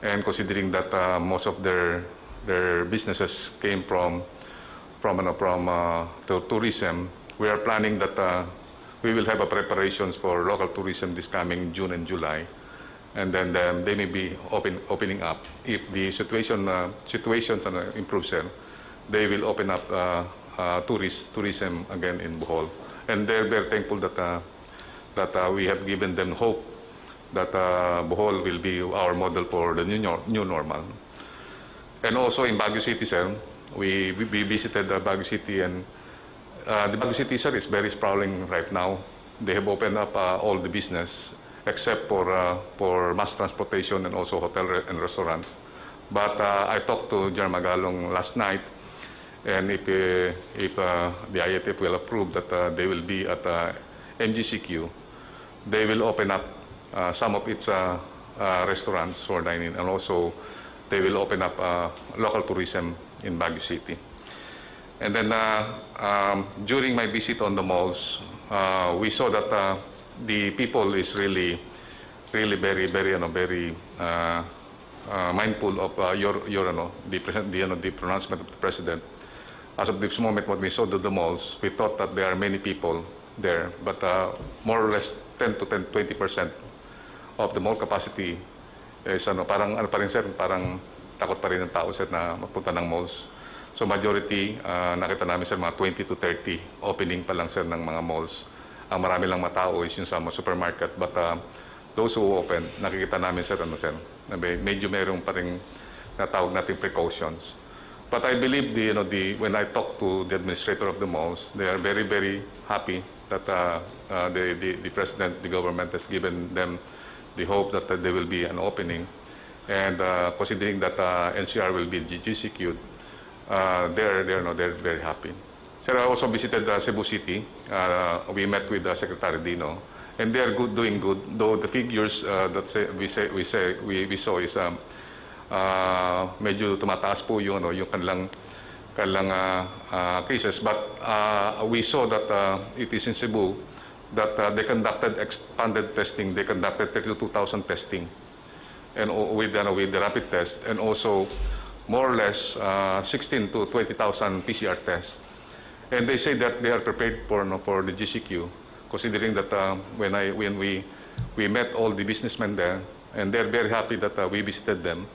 And considering that most of their businesses came from tourism, we are planning that we will have a preparations for local tourism this coming June and July, and then they may be opening up. If the situations improves, they will open up tourism again in Bohol, and they're very thankful that we have given them hope that Bohol will be our model for the new normal. And also in Baguio City, sir, we visited Baguio City, and the Baguio City, sir, is very sprawling right now. They have opened up all the business except for mass transportation and also hotel and restaurants. But I talked to General Magalong last night, and if the IATF will approve that they will be at MGCQ, they will open up some of its restaurants for dining, and also they will open up local tourism in Baguio City. And then during my visit on the malls, we saw that the people is really very mindful of the pronouncement of the president. As of this moment, when we saw the malls, we thought that there are many people there, but more or less 10 to 20% of the mall capacity is parang takot pa rin ng tao, sir, na magpunta ng malls. So majority, nakita namin, sir, mga 20 to 30 opening pa lang, sir, ng mga malls. Ang marami lang matao is yung sa mga supermarket, but those who open, nakikita namin, sir, medyo merong pa rin natawag natin precautions. But I believe when I talk to the administrator of the malls, they are very, very happy that the president, the government has given them the hope that there will be an opening. And considering that NCR will be GCQ'd, they're very happy. Sir, I also visited Cebu City. We met with Secretary Dino, and they are doing good. Though the figures that we saw is medyo tumataas po yung kanilang cases. But we saw that it is in Cebu that they conducted expanded testing. They conducted 32,000 testing and with the rapid test, and also more or less 16 to 20,000 PCR tests. And they say that they are prepared for the GCQ, considering that when we met all the businessmen there, and they're very happy that we visited them,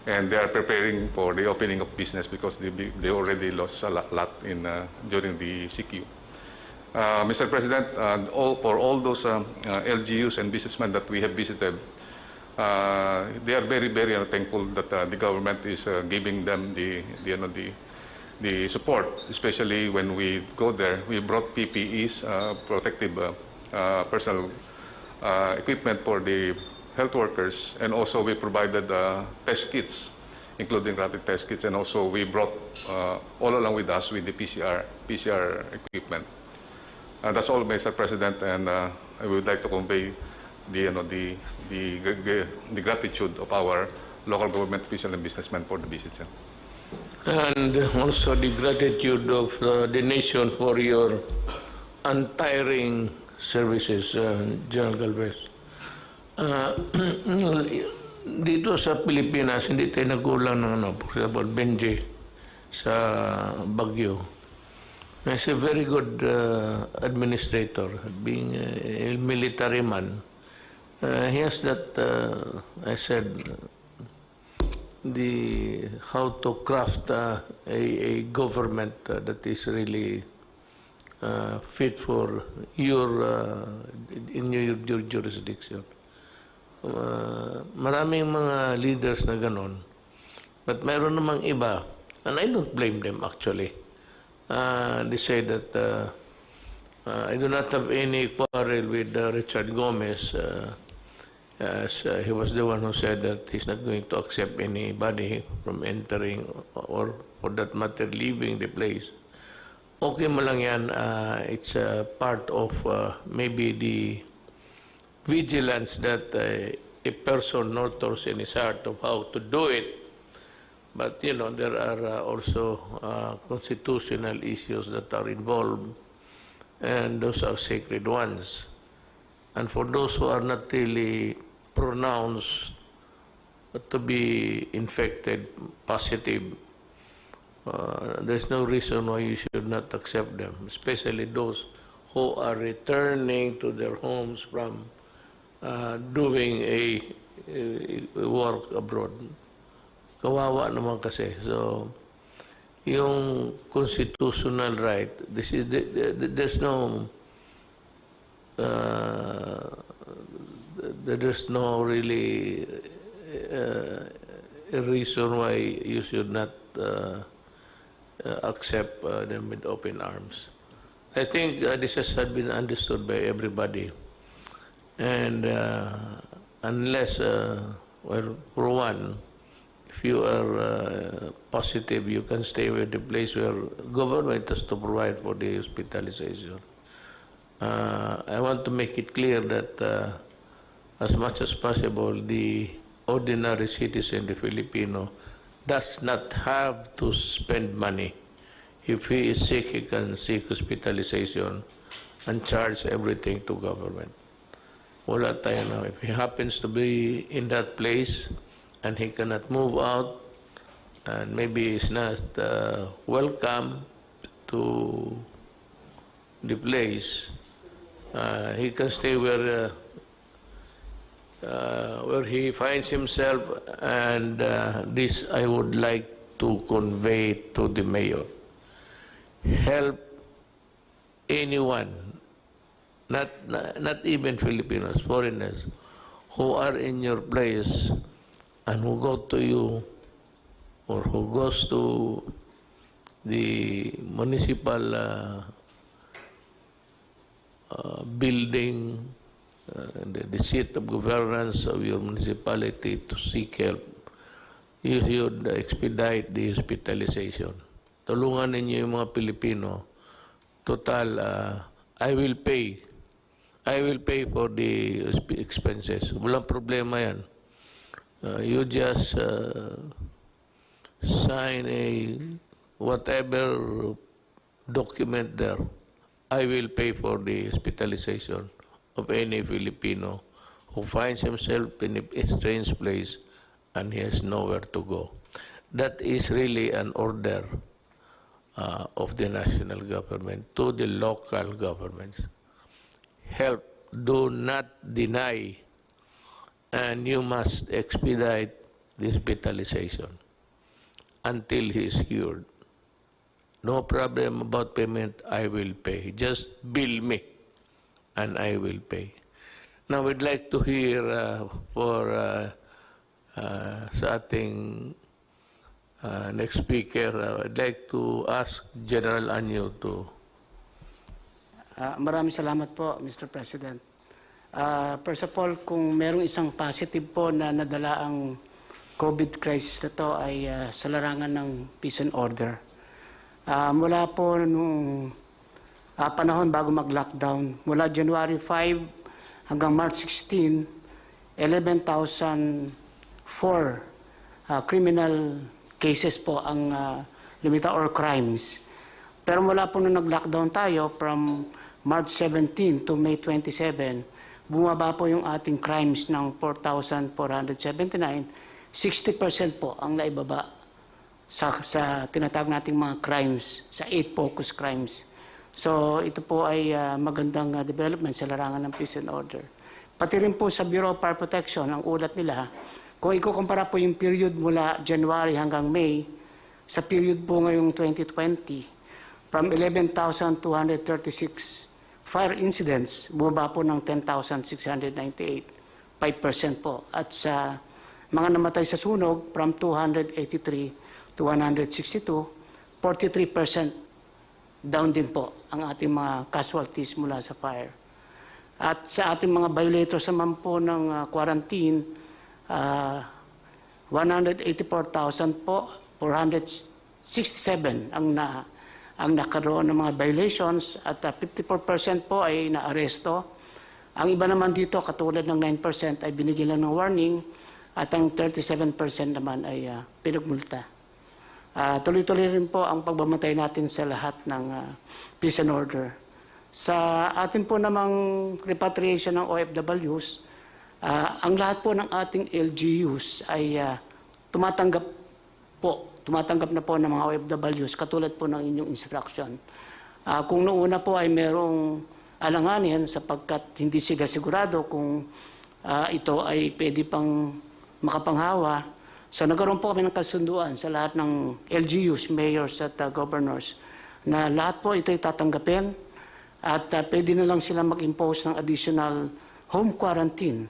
and they are preparing for the opening of business because they already lost a lot during the CQ. Mr. President, for all those LGUs and businessmen that we have visited, they are very, very thankful that the government is giving them the support, especially when we go there. We brought PPEs, protective personal equipment for the health workers, and also we provided test kits, including rapid test kits, and also we brought all along with us with the PCR equipment. That's all, Mr. President, and I would like to convey the gratitude of our local government officials and businessmen for the visit. And also the gratitude of the nation for your untiring services, General Galvez. Dito sa Pilipinas, hindi tayo nagkulang ng for example, Benji sa Baguio. He's a very good administrator, being a military man. He has that, I said, how to craft a government that is really fit for in your jurisdiction. Maraming mga leaders na ganon, but mayroon namang iba, and I don't blame them actually. They say that I do not have any quarrel with Richard Gomez, as he was the one who said that he's not going to accept anybody from entering or for that matter leaving the place. Okay mo lang yan, it's a part of maybe the vigilance that a person nurtures in his heart of how to do it. But, you know, there are also constitutional issues that are involved, and those are sacred ones. And for those who are not really pronounced to be infected, positive, there's no reason why you should not accept them, especially those who are returning to their homes from doing a work abroad. Kawawa naman kasi. So, yung constitutional right, there's no really a reason why you should not accept them with open arms. I think this has been understood by everybody. And unless, well, for one, if you are positive, you can stay with the place where government has to provide for the hospitalization. I want to make it clear that as much as possible, the ordinary citizen, the Filipino, does not have to spend money. If he is sick, he can seek hospitalization and charge everything to government. Wala tayo na. If he happens to be in that place and he cannot move out, and maybe he's not welcome to the place, he can stay where he finds himself, and this I would like to convey to the mayor. Help anyone, not even Filipinos, foreigners, who are in your place and who go to you or who goes to the municipal building, the seat of governance of your municipality to seek help. You should expedite the hospitalization. Tulungan ninyo yung mga Pilipino. Total, I will pay for the expenses. Walang problema yan. You just sign a whatever document there, I will pay for the hospitalization of any Filipino who finds himself in a strange place and he has nowhere to go. That is really an order of the national government to the local governments. Help, do not deny, and you must expedite the hospitalization until he is cured. No problem about payment, I will pay. Just bill me, and I will pay. Now, we'd like to hear sa ating next speaker, I'd like to ask General Anyo to... Maraming salamat po, Mr. President. First of all, kung merong isang positive po na nadala ang COVID crisis na to ay sa larangan ng peace and order. Mula po nung panahon bago mag-lockdown, mula January 5 hanggang March 16, 11,004 criminal cases po ang lumitaw or crimes. Pero mula po nung nag-lockdown tayo from March 17 to May 27, bumaba po yung ating crimes ng 4,479. 60% po ang naibaba sa tinatawag nating mga crimes, sa 8 focus crimes. So ito po ay magandang development sa larangan ng peace and order. Pati rin po sa Bureau of Fire Protection, ang ulat nila, kung ikukumpara po yung period mula January hanggang May, sa period po ngayong 2020, from 11,236 fire incidents, bumaba po ng 10,698, 5% po. At sa mga namatay sa sunog, from 283 to 162, 43% down din po ang ating mga casualties mula sa fire. At sa ating mga violators naman po ng quarantine, 184,000 po, 467 ang nakaroon ng mga violations at 54% po ay naaresto. Ang iba naman dito, katulad ng 9% ay binigyan lang ng warning at ang 37% naman ay pinagmulta. Tuloy-tuloy rin po ang pagbamatay natin sa lahat ng peace and order. Sa atin po namang repatriation ng OFWs, ang lahat po ng ating LGUs ay tumatanggap na po ng mga OFWs katulad po ng inyong instruction. Kung noong una po ay merong alanganin sapagkat hindi sila sigurado kung ito ay pwede pang makapanghawa, so nagkaroon po kami ng kasunduan sa lahat ng LGUs, mayors at governors na lahat po ito ay tatanggapin at pwede na lang sila mag-impose ng additional home quarantine.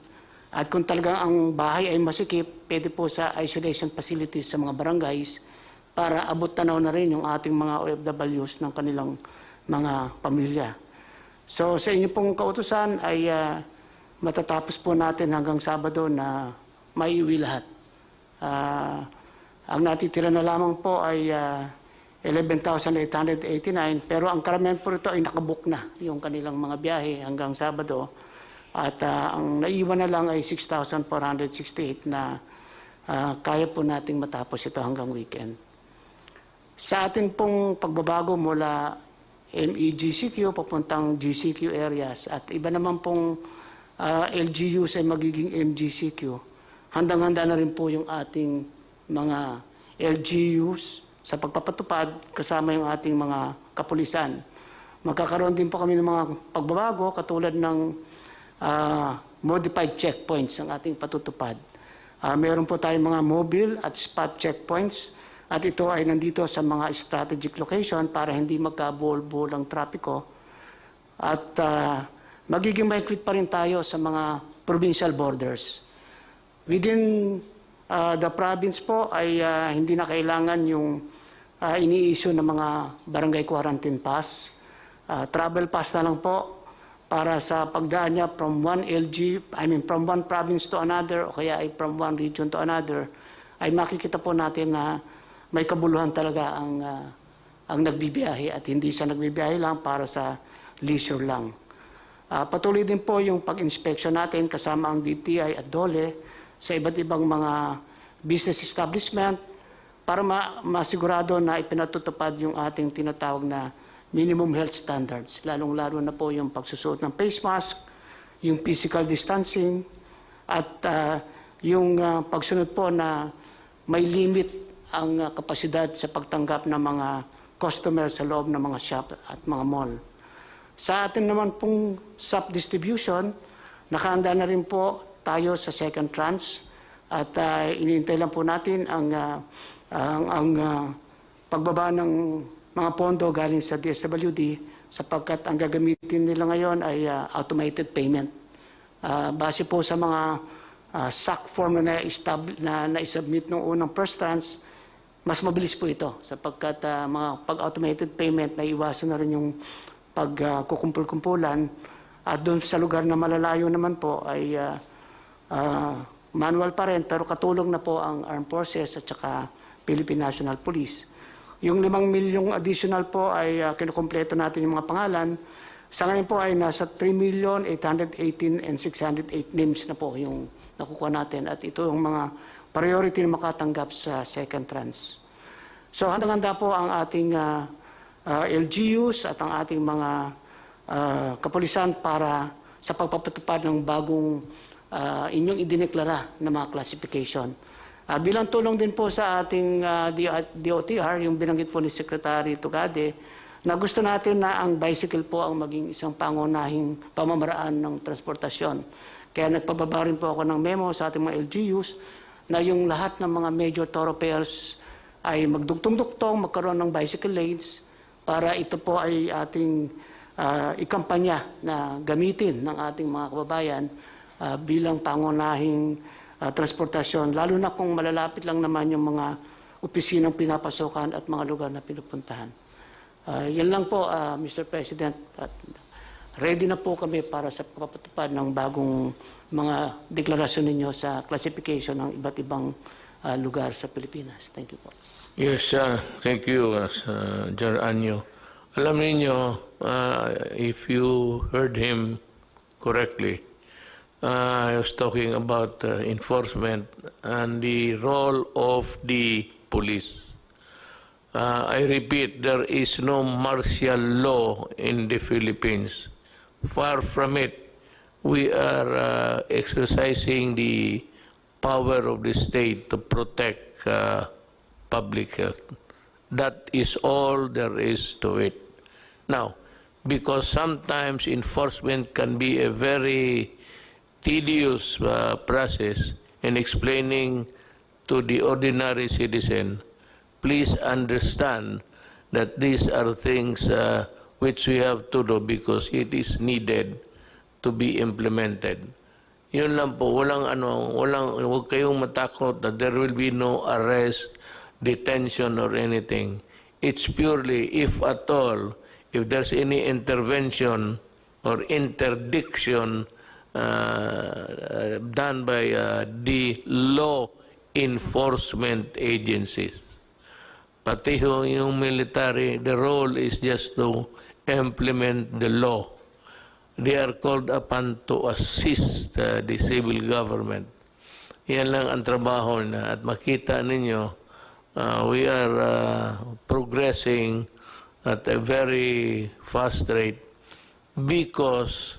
At kung talagang ang bahay ay masikip, pwede po sa isolation facilities sa mga barangays para abot tanaw na rin yung ating mga OFWs ng kanilang mga pamilya. So sa inyo pong kautusan ay matatapos po natin hanggang Sabado na maiuwi lahat. Ang natitira na lamang po ay 11,889 pero ang karamihan po ito ay nakabook na yung kanilang mga biyahe hanggang Sabado. At ang naiwan na lang ay 6,468 na kaya po nating matapos ito hanggang weekend. Sa atin pong pagbabago mula MEGCQ papuntang GCQ areas at iba naman pong LGUs ay magiging MGCQ, handang-handa na rin po yung ating mga LGUs sa pagpapatupad kasama yung ating mga kapulisan. Magkakaroon din po kami ng mga pagbabago katulad ng modified checkpoints ang ating patutupad. Meron po tayong mga mobile at spot checkpoints at ito ay nandito sa mga strategic location para hindi magkabuhol-buhol ang trapiko. At magiging mahigpit pa rin tayo sa mga provincial borders. Within the province po ay hindi na kailangan yung ini-issue ng mga barangay quarantine pass. Travel pass na lang po para sa pagdaan niya from one from one province to another o kaya ay from one region to another, ay makikita po natin na may kabuluhan talaga ang nagbibiyahe at hindi siya nagbibiyahe lang para sa leisure lang. Patuloy din po yung pag-inspection natin kasama ang DTI at DOLE sa iba't ibang mga business establishment, para masigurado na ipinatutupad yung ating tinatawag na minimum health standards, lalong-lalo na po yung pagsusuot ng face mask, yung physical distancing, at yung pagsunod po na may limit ang kapasidad sa pagtanggap ng mga customer sa loob ng mga shop at mga mall. Sa atin naman pong SAP distribution, nakahanda na rin po tayo sa second tranche at iniintay lang po natin ang pagbaba ng mga pondo galing sa DSWD sapagkat ang gagamitin nila ngayon ay automated payment. Base po sa mga SAC form na na-submit noong unang first tranche, mas mabilis po ito sapagkat mga pag-automated payment na iwasan na rin yung pagkukumpul-kumpulan at doon sa lugar na malalayo naman po ay manual pa rin pero katulong na po ang Armed Forces at saka Philippine National Police. Yung 5 milyong additional po ay kinukumpleto natin yung mga pangalan. Sa ngayon po ay nasa 3,818,608 names na po yung nakukuha natin at ito yung mga priority na makatanggap sa second tranche. So handang-handa po ang ating LGUs at ang ating mga kapulisan para sa pagpapatupad ng bagong inyong idineklara na mga classification. Bilang tulong din po sa ating DOTR, yung binanggit po ni Secretary Tugade, na gusto natin na ang bicycle po ang maging isang pangunahing pamamaraan ng transportasyon. Kaya nagpababa rin po ako ng memo sa ating mga LGUs na yung lahat ng mga major thoroughfares ay magdugtong-duktong, magkaroon ng bicycle lanes para ito po ay ating ikampanya na gamitin ng ating mga kababayan bilang pangunahing transportasyon, lalo na kung malalapit lang naman yung mga opisinang pinapasokan at mga lugar na pinupuntahan. Yan lang po, Mr. President. At ready na po kami para sa pagpapatupad ng bagong mga deklarasyon ninyo sa classification ng iba't ibang lugar sa Pilipinas. Thank you po. Yes, thank you, General Anyo. Alam niyo, if you heard him correctly, I was talking about enforcement and the role of the police. I repeat, there is no martial law in the Philippines. Far from it. We are exercising the power of the state to protect public health. That is all there is to it. Now, because sometimes enforcement can be a very tedious process in explaining to the ordinary citizen, please understand that these are things which we have to do because it is needed to be implemented. Yun lang po, huwag kayong matakot that there will be no arrest, detention or anything. It's purely, if at all, if there's any intervention or interdiction done by the law enforcement agencies. Pati yung military, the role is just to implement the law. They are called upon to assist the civil government. Yan lang ang trabaho na at makita ninyo, we are progressing at a very fast rate because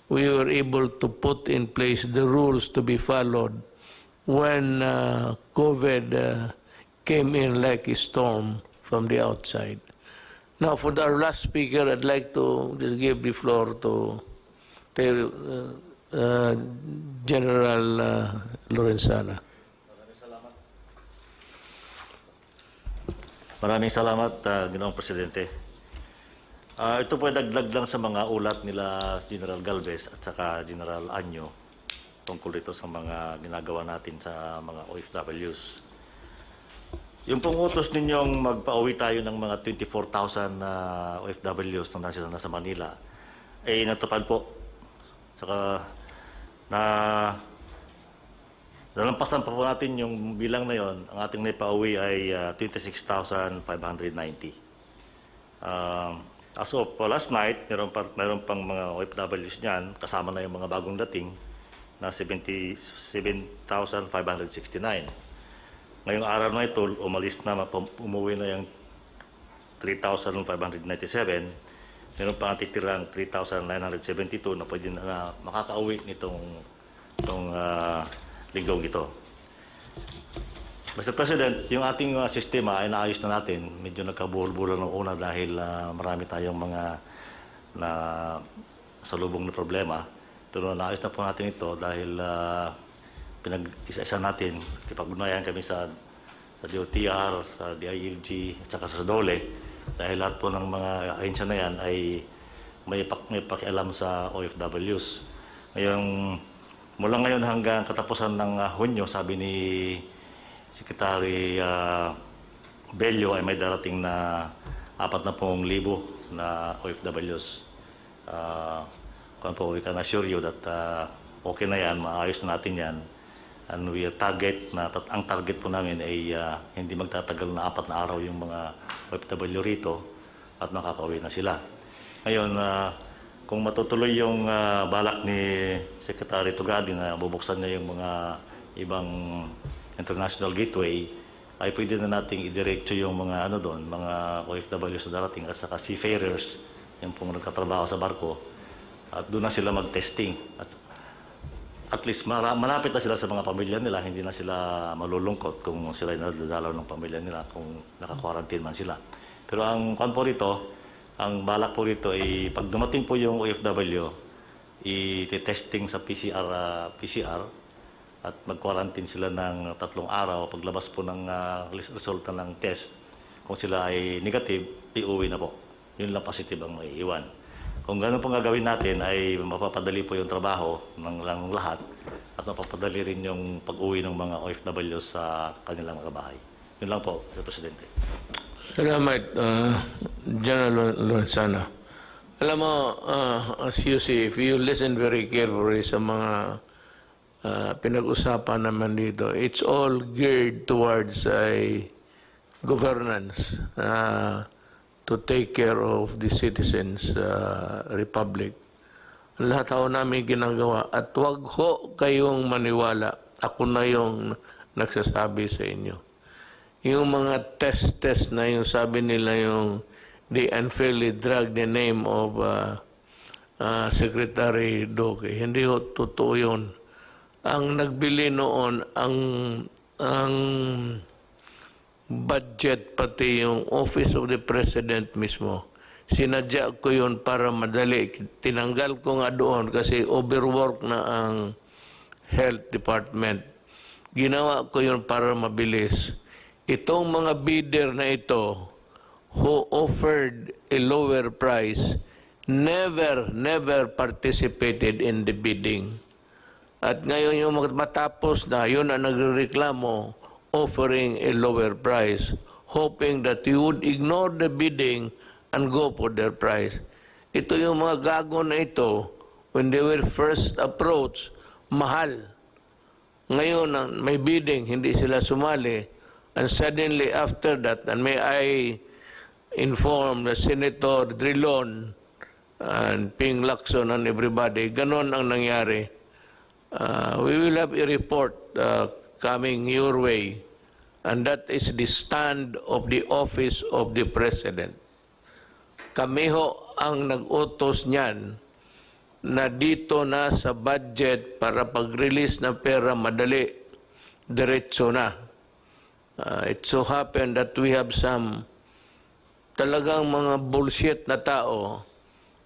we were able to put in place the rules to be followed when COVID came in like a storm from the outside. Now, for our last speaker, I'd like to just give the floor to General Lorenzana. Maraming salamat, Ginoong Presidente. Ito po ay dagdag lang sa mga ulat nila General Galvez at saka General Anyo tungkol ito sa mga ginagawa natin sa mga OFWs. Yung pong utos ninyong magpa-uwi tayo ng mga 24,000 OFWs na nasa Manila, ay natupad po. Saka nalampasan pa po natin yung bilang na yon. Ang ating naipa-uwi ay 26,590. As of last night, meron pang mga OFWs niyan, kasama na yung mga bagong dating, na 77,569. Ngayong araw na ito, umalis na, umuwi na yung 3,597. Meron pa titirang 3,972 na pwede na makakauwi nitong linggong ito. Mr. President, yung ating sistema ay naayos na natin. Medyo nagkabuhol-buhol ng una dahil marami tayong mga salubong na problema. Pero naayos na po natin ito dahil pinag-isa-isa natin. Kipag-unayan kami sa DOTR, sa DILG, at saka sa DOLE. Dahil lahat po ng mga ahensya na yan ay may pakialam sa OFWs. Mula ngayon hanggang katapusan ng Hunyo, sabi ni Secretary Bello ay may darating na 40,000 na OFWs. We can assure you that okay na yan, maayos na natin yan. And we ang target po namin ay hindi magtatagal na 4 na araw yung mga OFW rito at makakauwi na sila. Ngayon, kung matutuloy yung balak ni Secretary Tugadi na bubuksan niya yung mga ibang international gateway, ay pwede na nating idiretso yung mga mga OFW sa darating at saka seafarers, yung pong nagkatrabaho sa barko, at doon na sila mag-testing. At least malapit na sila sa mga pamilya nila, hindi na sila malulungkot kung sila ay nadadalaw ng pamilya nila, kung naka-quarantine man sila. Pero ang ang balak po rito ay pag dumating po yung OFW, i-testing sa PCR at mag-quarantine sila ng 3 araw. Paglabas po ng resulta ng test, kung sila ay negative, iuwi na po. Yun lang positive ang maiiwan. Kung gano'n pong gagawin natin ay mapapadali po yung trabaho ng lahat at mapapadali rin yung pag-uwi ng mga OFW sa kanilang mga bahay. Yun lang po, Mr. Presidente. Salamat, General Lozano. Alam mo, as you see, if you listen very carefully sa mga pinag-usapan naman dito, it's all geared towards a governance to take care of the citizens' republic. Lahat ho namin ginagawa. At wag ho kayong maniwala. Ako na yung nagsasabi sa inyo. Yung mga test na yung sabi nila yung they unfairly drag the name of Secretary Duque. Hindi ho totoo yun. Ang nagbili noon, ang budget, pati yung Office of the President mismo, sinadya ko yun para madali. Tinanggal ko nga doon kasi overwork na ang Health Department. Ginawa ko yun para mabilis. Itong mga bidder na ito who offered a lower price never participated in the bidding. At ngayon yung matapos na, yun ang nagreklamo, offering a lower price, hoping that you would ignore the bidding and go for their price. Ito yung mga gago na ito, when they were first approached, mahal. Ngayon, may bidding, hindi sila sumali. And suddenly after that, and may I inform the Senator Drilon and Ping Lacson and everybody, ganon ang nangyari. We will have a report coming your way, and that is the stand of the Office of the President. Kami ho ang nag-utos niyan na dito na sa budget para pag-release ng pera madali, diretso na. It so happened that we have some talagang mga bullshit na tao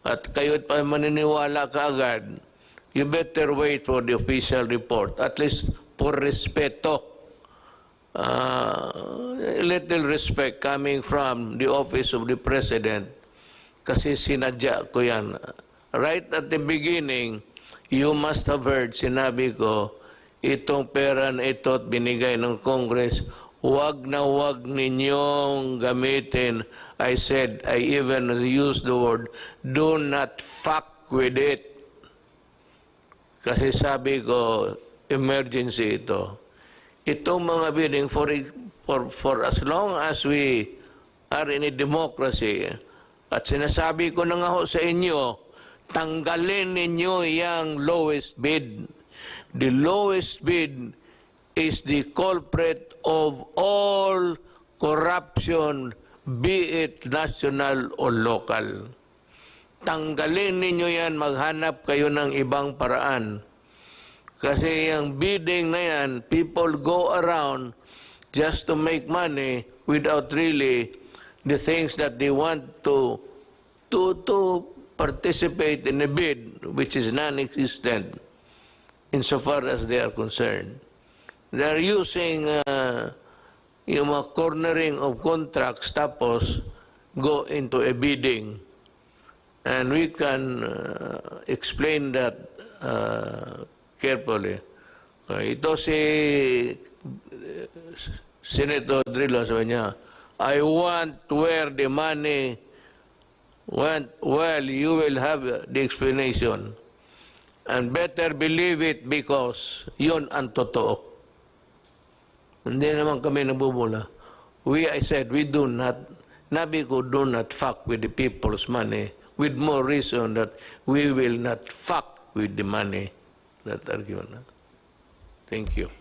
at kayo't pa maniniwala ka agad, you better wait for the official report, at least for respeto. Little respect coming from the Office of the President kasi sinadya ko yan. Right at the beginning, you must have heard, sinabi ko, itong pera na ito at binigay ng Congress, wag na wag ninyong gamitin. I said, I even used the word, do not fuck with it. Kasi sabi ko, emergency ito. Itong mga bidding, for as long as we are in a democracy, at sinasabi ko na nga ho sa inyo, tanggalin ninyo yung lowest bid. The lowest bid is the culprit of all corruption, be it national or local. Tanggalin ninyo yan, maghanap kayo ng ibang paraan. Kasi yung bidding na yan, people go around just to make money without really the things that they want to participate in a bid which is non-existent insofar as they are concerned. They are using yung mga cornering of contracts tapos go into a bidding. And we can explain that carefully. Ito si Senator Drillo, sabi niya, I want where the money went. Well, you will have the explanation. And better believe it because yun ang totoo. Hindi naman kami nabubula. I said, we do not, Nabico do not fuck with the people's money, with more reason that we will not fuck with the money that are given. Thank you.